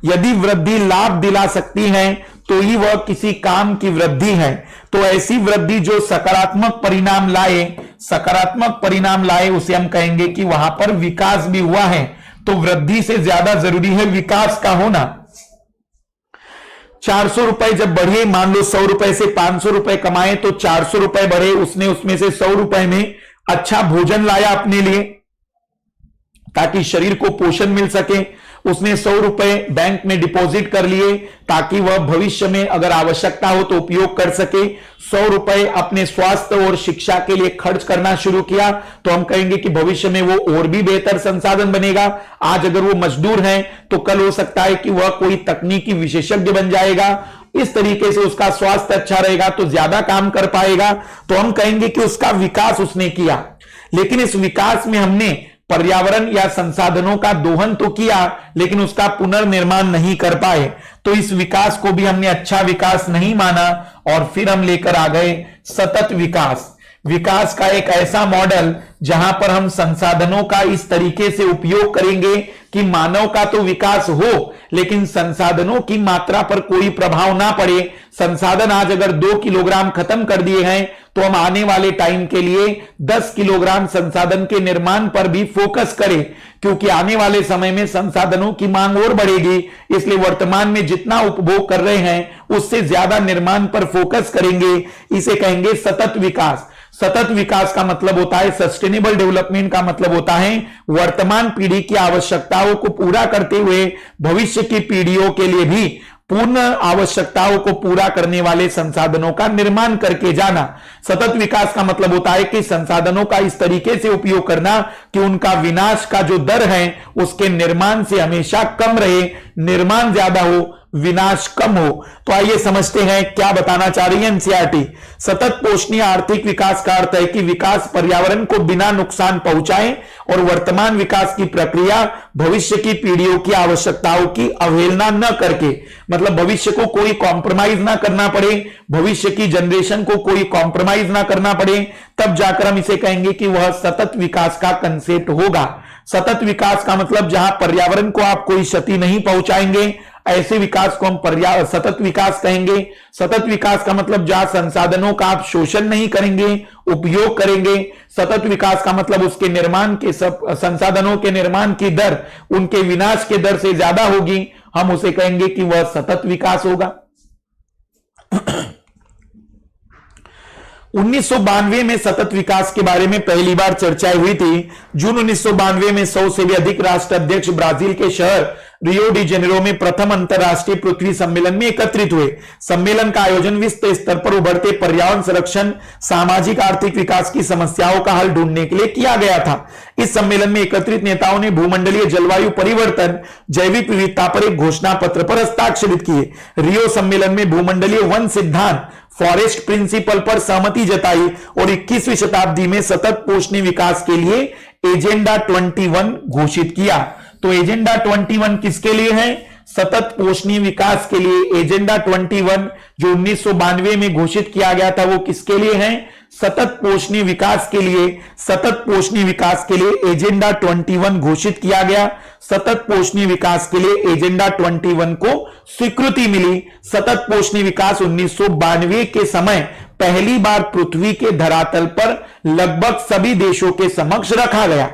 यदि वृद्धि लाभ दिला सकती है तो ही वह किसी काम की वृद्धि है। तो ऐसी वृद्धि जो सकारात्मक परिणाम लाए, सकारात्मक परिणाम लाए, उसे हम कहेंगे कि वहां पर विकास भी हुआ है। तो वृद्धि से ज्यादा जरूरी है विकास का होना। 400 रुपए जब बढ़े, मान लो 100 रुपए से 500 रुपए कमाए तो 400 रुपए बढ़े, उसने उसमें से 100 रुपए में अच्छा भोजन लाया अपने लिए ताकि शरीर को पोषण मिल सके। उसने 100 रुपए बैंक में डिपॉजिट कर लिए ताकि वह भविष्य में अगर आवश्यकता हो तो उपयोग कर सके। 100 रुपए अपने स्वास्थ्य और शिक्षा के लिए खर्च करना शुरू किया तो हम कहेंगे कि भविष्य में वो और भी बेहतर संसाधन बनेगा। आज अगर वो मजदूर हैं तो कल हो सकता है कि वह कोई तकनीकी विशेषज्ञ बन जाएगा। इस तरीके से उसका स्वास्थ्य अच्छा रहेगा तो ज्यादा काम कर पाएगा। तो हम कहेंगे कि उसका विकास उसने किया। लेकिन इस विकास में हमने पर्यावरण या संसाधनों का दोहन तो किया लेकिन उसका पुनर्निर्माण नहीं कर पाए, तो इस विकास को भी हमने अच्छा विकास नहीं माना। और फिर हम लेकर आ गए सतत विकास। विकास का एक ऐसा मॉडल जहां पर हम संसाधनों का इस तरीके से उपयोग करेंगे कि मानव का तो विकास हो लेकिन संसाधनों की मात्रा पर कोई प्रभाव ना पड़े। संसाधन आज अगर 2 किलोग्राम खत्म कर दिए हैं तो हम आने वाले टाइम के लिए 10 किलोग्राम संसाधन के निर्माण पर भी फोकस करें, क्योंकि आने वाले समय में संसाधनों की मांग और बढ़ेगी। इसलिए वर्तमान में जितना उपभोग कर रहे हैं उससे ज्यादा निर्माण पर फोकस करेंगे। इसे कहेंगे सतत विकास। सतत विकास का मतलब होता है, सस्टेनेबल डेवलपमेंट का मतलब होता है वर्तमान पीढ़ी की आवश्यकताओं को पूरा करते हुए भविष्य की पीढ़ियों के लिए भी पूर्ण आवश्यकताओं को पूरा करने वाले संसाधनों का निर्माण करके जाना। सतत विकास का मतलब होता है कि संसाधनों का इस तरीके से उपयोग करना कि उनका विनाश का जो दर है उसके निर्माण से हमेशा कम रहे, निर्माण ज्यादा हो, विनाश कम हो। तो आइए समझते हैं क्या बताना चाह रही है एनसीईआरटी। सतत पोषणीय आर्थिक विकास का अर्थ है कि विकास पर्यावरण को बिना नुकसान पहुंचाए और वर्तमान विकास की प्रक्रिया भविष्य की पीढ़ियों की आवश्यकताओं की अवहेलना न करके, मतलब भविष्य को कोई कॉम्प्रोमाइज ना करना पड़े, भविष्य की जनरेशन को कोई कॉम्प्रोमाइज ना करना पड़े, तब जाकर हम इसे कहेंगे कि वह सतत विकास का कंसेप्ट होगा। सतत विकास का मतलब जहां पर्यावरण को आप कोई क्षति नहीं पहुंचाएंगे, ऐसे विकास को हम सतत विकास कहेंगे। सतत विकास का मतलब जहां संसाधनों का आप शोषण नहीं करेंगे, उपयोग करेंगे। सतत विकास का मतलब उसके निर्माण के संसाधनों के निर्माण की दर उनके विनाश के दर से ज्यादा होगी, हम उसे कहेंगे कि वह सतत विकास होगा। 1992 में सतत विकास के बारे में पहली बार चर्चा हुई थी। जून 1992 में 100 से भी अधिक राष्ट्र अध्यक्ष ब्राजील के शहर रियो डी जेनेरो में प्रथम अंतरराष्ट्रीय पृथ्वी सम्मेलन में एकत्रित हुए। सम्मेलन का आयोजन विश्व स्तर पर उभरते पर्यावरण संरक्षण, सामाजिक आर्थिक विकास की समस्याओं का हल ढूंढने के लिए किया गया था। इस सम्मेलन में एकत्रित नेताओं ने भूमंडलीय जलवायु परिवर्तन, जैविक विविधता पर एक घोषणा पत्र पर हस्ताक्षरित किए। रियो सम्मेलन में भूमंडलीय वन सिद्धांत, फॉरेस्ट प्रिंसिपल पर सहमति जताई और 21वीं शताब्दी में सतत पोषणीय विकास के लिए एजेंडा 21 घोषित किया। तो एजेंडा 21 किसके लिए है? सतत पोषणीय विकास के लिए। एजेंडा 21 जो 1992 में घोषित किया गया था वो किसके लिए है? सतत पोषणीय विकास के लिए। सतत पोषणीय विकास के लिए एजेंडा 21 घोषित किया गया। सतत पोषणीय विकास के लिए एजेंडा 21 को स्वीकृति मिली। सतत पोषणीय विकास 1992 के समय पहली बार पृथ्वी के धरातल पर लगभग सभी देशों के समक्ष रखा गया।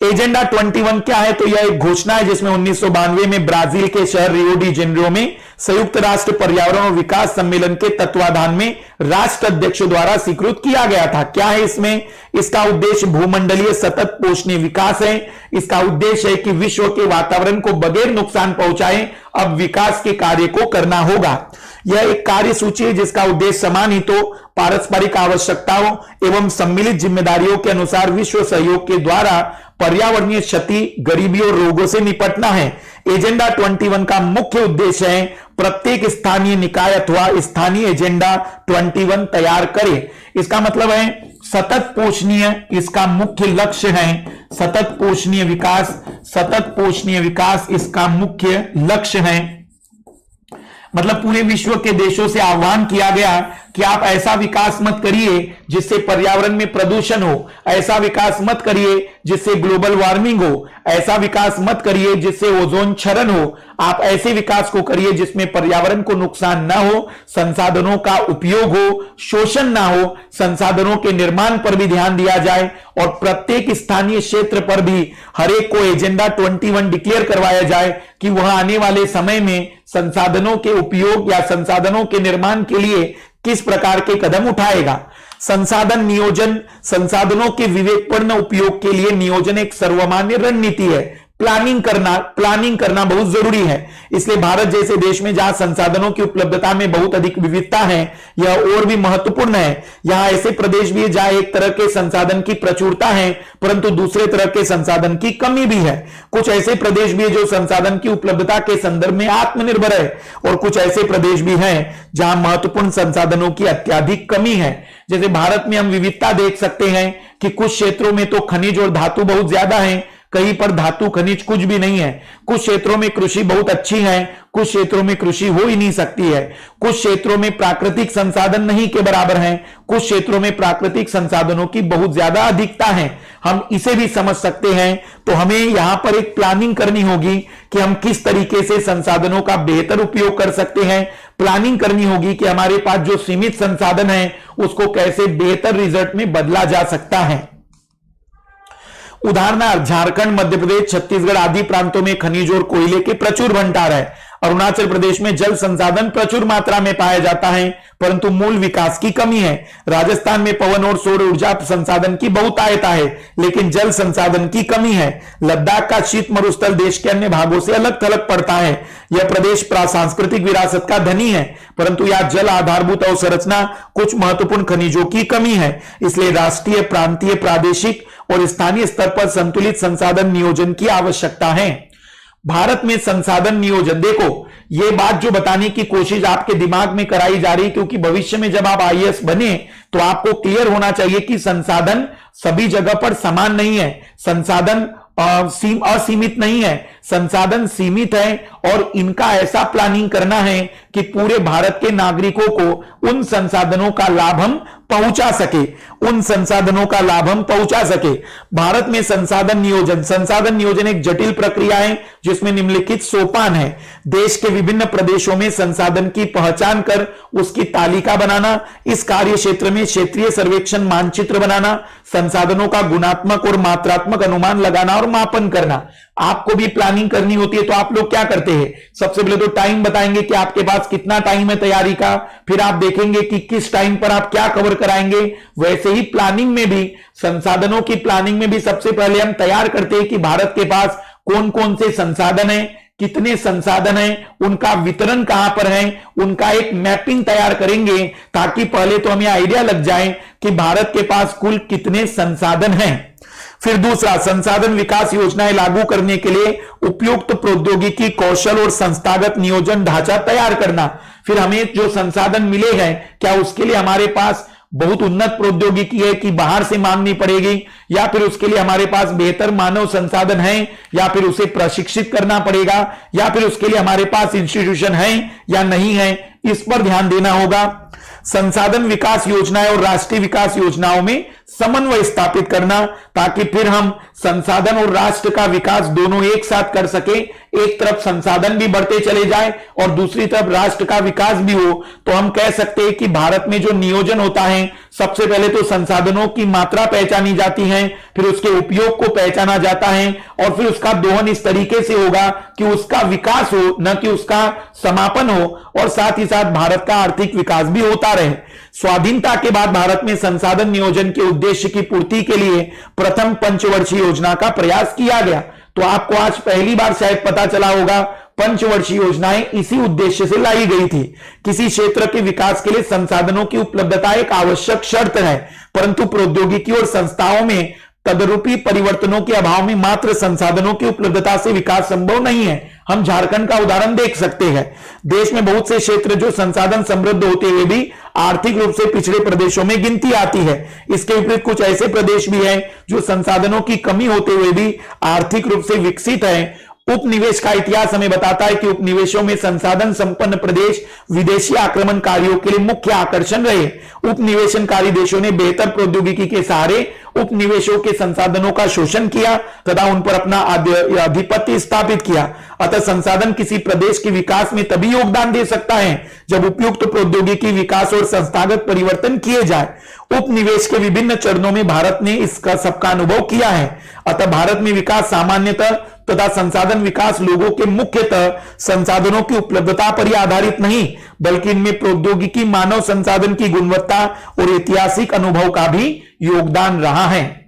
एजेंडा 21 क्या है? तो यह एक घोषणा है जिसमें 1992 में ब्राजील के शहर रियो डी जेनेरियो में संयुक्त राष्ट्र पर्यावरण और विकास सम्मेलन के तत्वाधान में राष्ट्र अध्यक्षों द्वारा स्वीकृत किया गया था। क्या है इसमें? इसका उद्देश्य भूमंडलीय सतत पोषणीय विकास है। इसका उद्देश्य है कि विश्व के वातावरण को बगैर नुकसान पहुंचाए अब विकास के कार्य को करना होगा। यह एक कार्य सूची है जिसका उद्देश्य समान हितों, पारस्परिक आवश्यकताओं एवं सम्मिलित जिम्मेदारियों के अनुसार विश्व सहयोग के द्वारा पर्यावरणीय क्षति, गरीबी और रोगों से निपटना है। एजेंडा 21 का मुख्य उद्देश्य है प्रत्येक स्थानीय निकाय अथवा स्थानीय एजेंडा 21 तैयार करे। इसका मतलब है सतत पोषणीय, इसका मुख्य लक्ष्य है सतत पोषणीय विकास। सतत पोषणीय विकास इसका मुख्य लक्ष्य है। मतलब पूरे विश्व के देशों से आह्वान किया गया कि आप ऐसा विकास मत करिए जिससे पर्यावरण में प्रदूषण हो, ऐसा विकास मत करिए जिससे ग्लोबल वार्मिंग हो, ऐसा विकास मत करिए जिससे ओजोन क्षरण हो। आप ऐसे विकास को करिए जिसमें पर्यावरण को नुकसान ना हो, संसाधनों का उपयोग हो, शोषण ना हो, संसाधनों के निर्माण पर भी ध्यान दिया जाए और प्रत्येक स्थानीय क्षेत्र पर भी हर एक को एजेंडा 21 डिक्लेयर करवाया जाए कि वह आने वाले समय में संसाधनों के उपयोग या संसाधनों के निर्माण के लिए किस प्रकार के कदम उठाएगा। संसाधन नियोजन, संसाधनों के विवेकपूर्ण उपयोग के लिए नियोजन एक सर्वमान्य रणनीति है। प्लानिंग करना बहुत जरूरी है। इसलिए भारत जैसे देश में जहां संसाधनों की उपलब्धता में बहुत अधिक विविधता है, यह और भी महत्वपूर्ण है। यहां ऐसे प्रदेश भी है जहां एक तरह के संसाधन की प्रचुरता है परंतु दूसरे तरह के संसाधन की कमी भी है। कुछ ऐसे प्रदेश भी है जो संसाधन की उपलब्धता के संदर्भ में आत्मनिर्भर है और कुछ ऐसे प्रदेश भी हैं जहां महत्वपूर्ण संसाधनों की अत्यधिक कमी है। जैसे भारत में हम विविधता देख सकते हैं कि कुछ क्षेत्रों में तो खनिज और धातु बहुत ज्यादा है, कहीं पर धातु खनिज कुछ भी नहीं है। कुछ क्षेत्रों में कृषि बहुत अच्छी है, कुछ क्षेत्रों में कृषि हो ही नहीं सकती है। कुछ क्षेत्रों में प्राकृतिक संसाधन नहीं के बराबर हैं, कुछ क्षेत्रों में प्राकृतिक संसाधनों की बहुत ज्यादा अधिकता है। हम इसे भी समझ सकते हैं। तो हमें यहां पर एक प्लानिंग करनी होगी कि हम किस तरीके से संसाधनों का बेहतर उपयोग कर सकते हैं। प्लानिंग करनी होगी कि हमारे पास जो सीमित संसाधन है उसको कैसे बेहतर रिजल्ट में बदला जा सकता है। उदाहरणार्थ झारखंड, मध्य प्रदेश, छत्तीसगढ़ आदि प्रांतों में खनिज और कोयले के प्रचुर भंडार है। अरुणाचल प्रदेश में जल संसाधन प्रचुर मात्रा में पाया जाता है परंतु मूल विकास की कमी है। राजस्थान में पवन और सौर ऊर्जा संसाधन की बहुतायता है लेकिन जल संसाधन की कमी है। लद्दाख का शीत मरुस्थल देश के अन्य भागों से अलग थलग पड़ता है। यह प्रदेश सांस्कृतिक विरासत का धनी है परंतु यह जल आधारभूत अवसंरचना, कुछ महत्वपूर्ण खनिजों की कमी है। इसलिए राष्ट्रीय, प्रांतीय, प्रादेशिक और स्थानीय स्तर पर संतुलित संसाधन नियोजन की आवश्यकता है। भारत में संसाधन नियोजन, देखो ये बात जो बताने की कोशिश आपके दिमाग में कराई जा रही है क्योंकि भविष्य में जब आप आईएएस बने तो आपको क्लियर होना चाहिए कि संसाधन सभी जगह पर समान नहीं है। संसाधन असीमित नहीं है, संसाधन सीमित है और इनका ऐसा प्लानिंग करना है कि पूरे भारत के नागरिकों को उन संसाधनों का लाभ हम पहुंचा सके, उन संसाधनों का लाभ हम पहुंचा सके। भारत में संसाधन नियोजन एक जटिल प्रक्रिया है जिसमें निम्नलिखित सोपान है। देश के विभिन्न प्रदेशों में संसाधन की पहचान कर उसकी तालिका बनाना, इस कार्य क्षेत्र में क्षेत्रीय सर्वेक्षण मानचित्र बनाना, संसाधनों का गुणात्मक और मात्रात्मक अनुमान लगाना और मापन करना। आपको भी प्लानिंग करनी होती है तो आप लोग क्या करते हैं? सबसे पहले तो टाइम बताएंगे कि आपके पास कितना टाइम है तैयारी का, फिर आप देखेंगे कि किस टाइम पर आप क्या कवर कराएंगे। वैसे ही प्लानिंग में भी, संसाधनों की प्लानिंग में भी सबसे पहले हम तैयार करते हैं कि भारत के पास कौन कौन से संसाधन है, कितने संसाधन हैं, उनका वितरण कहां पर है, उनका एक मैपिंग तैयार करेंगे ताकि पहले तो हमें आइडिया लग जाए कि भारत के पास कुल कितने संसाधन हैं। फिर दूसरा, संसाधन विकास योजनाएं लागू करने के लिए उपयुक्त प्रौद्योगिकी, कौशल और संस्थागत नियोजन ढांचा तैयार करना। फिर हमें जो संसाधन मिले हैं क्या उसके लिए हमारे पास बहुत उन्नत प्रौद्योगिकी है कि बाहर से मांगनी पड़ेगी, या फिर उसके लिए हमारे पास बेहतर मानव संसाधन है, या फिर उसे प्रशिक्षित करना पड़ेगा, या फिर उसके लिए हमारे पास इंस्टीट्यूशन है या नहीं है, इस पर ध्यान देना होगा। संसाधन विकास योजनाएं और राष्ट्रीय विकास योजनाओं में समन्वय स्थापित करना, ताकि फिर हम संसाधन और राष्ट्र का विकास दोनों एक साथ कर सके। एक तरफ संसाधन भी बढ़ते चले जाए और दूसरी तरफ राष्ट्र का विकास भी हो। तो हम कह सकते हैं कि भारत में जो नियोजन होता है, सबसे पहले तो संसाधनों की मात्रा पहचानी जाती है, फिर उसके उपयोग को पहचाना जाता है और फिर उसका दोहन इस तरीके से होगा कि उसका विकास हो, न कि उसका समापन हो, और साथ ही साथ भारत का आर्थिक विकास भी होता रहे। स्वाधीनता के बाद भारत में संसाधन नियोजन के उद्देश्य की पूर्ति के लिए प्रथम पंचवर्षीय योजना का प्रयास किया गया। तो आपको आज पहली बार शायद पता चला होगा, पंचवर्षीय योजनाएं इसी उद्देश्य से लाई गई थी। किसी क्षेत्र के विकास के लिए संसाधनों की उपलब्धता एक आवश्यक शर्त है, परंतु प्रौद्योगिकी और संस्थाओं में तदरूपी परिवर्तनों के अभाव में मात्र संसाधनों की उपलब्धता से विकास संभव नहीं है। हम झारखंड का उदाहरण देख सकते हैं। देश में बहुत से क्षेत्र जो संसाधन समृद्ध होते हुए भी आर्थिक रूप से पिछड़े प्रदेशों में गिनती आती है। इसके विपरीत कुछ ऐसे प्रदेश भी हैं जो संसाधनों की कमी होते हुए भी आर्थिक रूप से विकसित हैं। उपनिवेश का इतिहास हमें बताता है कि उपनिवेशों में संसाधन संपन्न प्रदेश विदेशी आक्रमणकारियों के लिए मुख्य आकर्षण रहे। उपनिवेशनकारी देशों ने बेहतर प्रौद्योगिकी के सहारे उपनिवेशों के संसाधनों का शोषण किया तथा उन पर अपना आधिपत्य स्थापित किया। अतः संसाधन किसी प्रदेश के विकास में तभी योगदान दे सकता है जब उपयुक्त प्रौद्योगिकी विकास और संस्थागत परिवर्तन किए जाए। उपनिवेश के विभिन्न चरणों में भारत ने इसका सबका अनुभव किया है। अतः भारत में विकास सामान्यतः तथा संसाधन विकास लोगों के मुख्यतः संसाधनों की उपलब्धता पर ही आधारित नहीं, बल्कि इनमें प्रौद्योगिकी, मानव संसाधन की गुणवत्ता और ऐतिहासिक अनुभव का भी योगदान रहा है।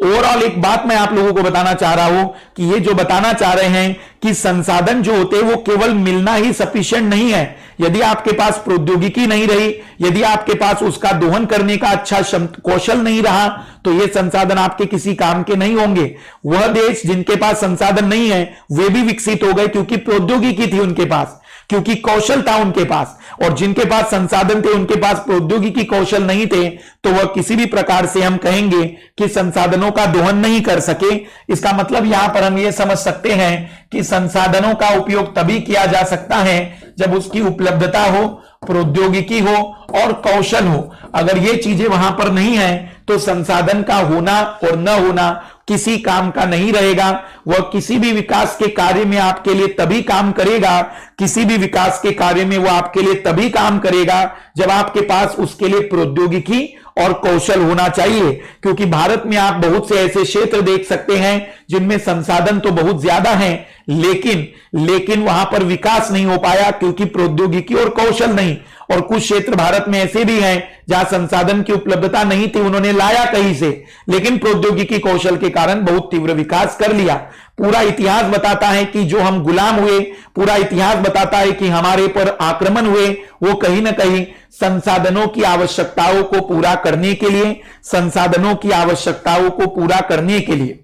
ओवरऑल एक बात मैं आप लोगों को बताना चाह रहा हूं कि ये जो बताना चाह रहे हैं कि संसाधन जो होते हैं वो केवल मिलना ही सफिशिएंट नहीं है। यदि आपके पास प्रौद्योगिकी नहीं रही, यदि आपके पास उसका दोहन करने का अच्छा कौशल नहीं रहा, तो ये संसाधन आपके किसी काम के नहीं होंगे। वह देश जिनके पास संसाधन नहीं है वे भी विकसित हो गए क्योंकि प्रौद्योगिकी थी उनके पास, क्योंकि कौशल था उनके पास, और जिनके पास संसाधन थे उनके पास प्रौद्योगिकी कौशल नहीं थे, तो वह किसी भी प्रकार से हम कहेंगे कि संसाधनों का दोहन नहीं कर सके। इसका मतलब यहां पर हम यह समझ सकते हैं कि संसाधनों का उपयोग तभी किया जा सकता है जब उसकी उपलब्धता हो, प्रौद्योगिकी हो और कौशल हो। अगर ये चीजें वहां पर नहीं है तो संसाधन का होना और न होना किसी काम का नहीं रहेगा। वह किसी भी विकास के कार्य में आपके लिए तभी काम करेगा, किसी भी विकास के कार्य में वह आपके लिए तभी काम करेगा जब आपके पास उसके लिए प्रौद्योगिकी और कौशल होना चाहिए। क्योंकि भारत में आप बहुत से ऐसे क्षेत्र देख सकते हैं जिनमें संसाधन तो बहुत ज्यादा हैं, लेकिन वहां पर विकास नहीं हो पाया क्योंकि प्रौद्योगिकी और कौशल नहीं। और कुछ क्षेत्र भारत में ऐसे भी हैं जहां संसाधन की उपलब्धता नहीं थी, उन्होंने लाया कहीं से, लेकिन प्रौद्योगिकी कौशल के कारण बहुत तीव्र विकास कर लिया। पूरा इतिहास बताता है कि जो हम गुलाम हुए, पूरा इतिहास बताता है कि हमारे पर आक्रमण हुए, वो कहीं ना कहीं संसाधनों की आवश्यकताओं को पूरा करने के लिए, संसाधनों की आवश्यकताओं को पूरा करने के लिए।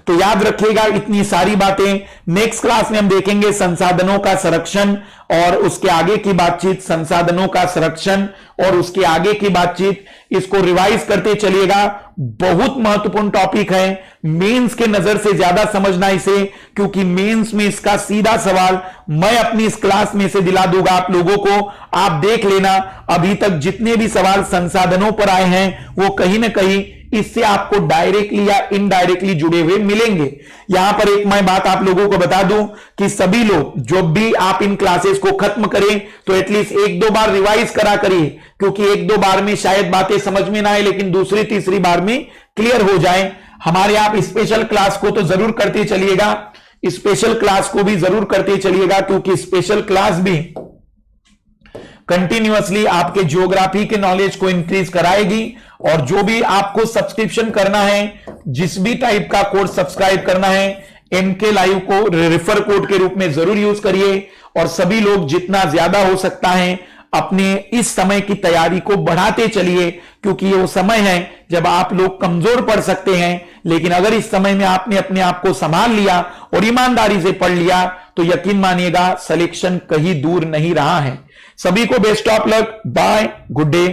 तो याद रखिएगा इतनी सारी बातें। नेक्स्ट क्लास में हम देखेंगे संसाधनों का संरक्षण और उसके आगे की बातचीत, संसाधनों का संरक्षण और उसके आगे की बातचीत। इसको रिवाइज करते चलिएगा, बहुत महत्वपूर्ण टॉपिक है। मेंस के नजर से ज्यादा समझना इसे, क्योंकि मेंस में इसका सीधा सवाल मैं अपनी इस क्लास में से दिला दूंगा आप लोगों को। आप देख लेना, अभी तक जितने भी सवाल संसाधनों पर आए हैं वो कहीं ना कहीं इससे आपको डायरेक्टली या इनडायरेक्टली जुड़े हुए मिलेंगे। यहां पर एक मैं बात आप लोगों को बता दूं कि सभी लोग जो भी आप इन क्लासेस को खत्म करें तो एटलीस्ट एक दो बार रिवाइज करा करिए, क्योंकि एक दो बार में शायद बातें समझ में ना आए लेकिन दूसरी तीसरी बार में क्लियर हो जाए। हमारे आप स्पेशल क्लास को तो जरूर करते चलिएगा, स्पेशल क्लास को भी जरूर करते चलिएगा, क्योंकि स्पेशल क्लास भी कंटिन्यूअसली आपके ज्योग्राफी के नॉलेज को इंक्रीज कराएगी। और जो भी आपको सब्सक्रिप्शन करना है, जिस भी टाइप का कोर्स सब्सक्राइब करना है, MK लाइव को रेफर कोड के रूप में जरूर यूज करिए। और सभी लोग जितना ज्यादा हो सकता है अपने इस समय की तैयारी को बढ़ाते चलिए, क्योंकि ये वो समय है जब आप लोग कमजोर पड़ सकते हैं। लेकिन अगर इस समय में आपने अपने आप को संभाल लिया और ईमानदारी से पढ़ लिया तो यकीन मानिएगा सिलेक्शन कहीं दूर नहीं रहा है। सभी को best of luck, bye, good day.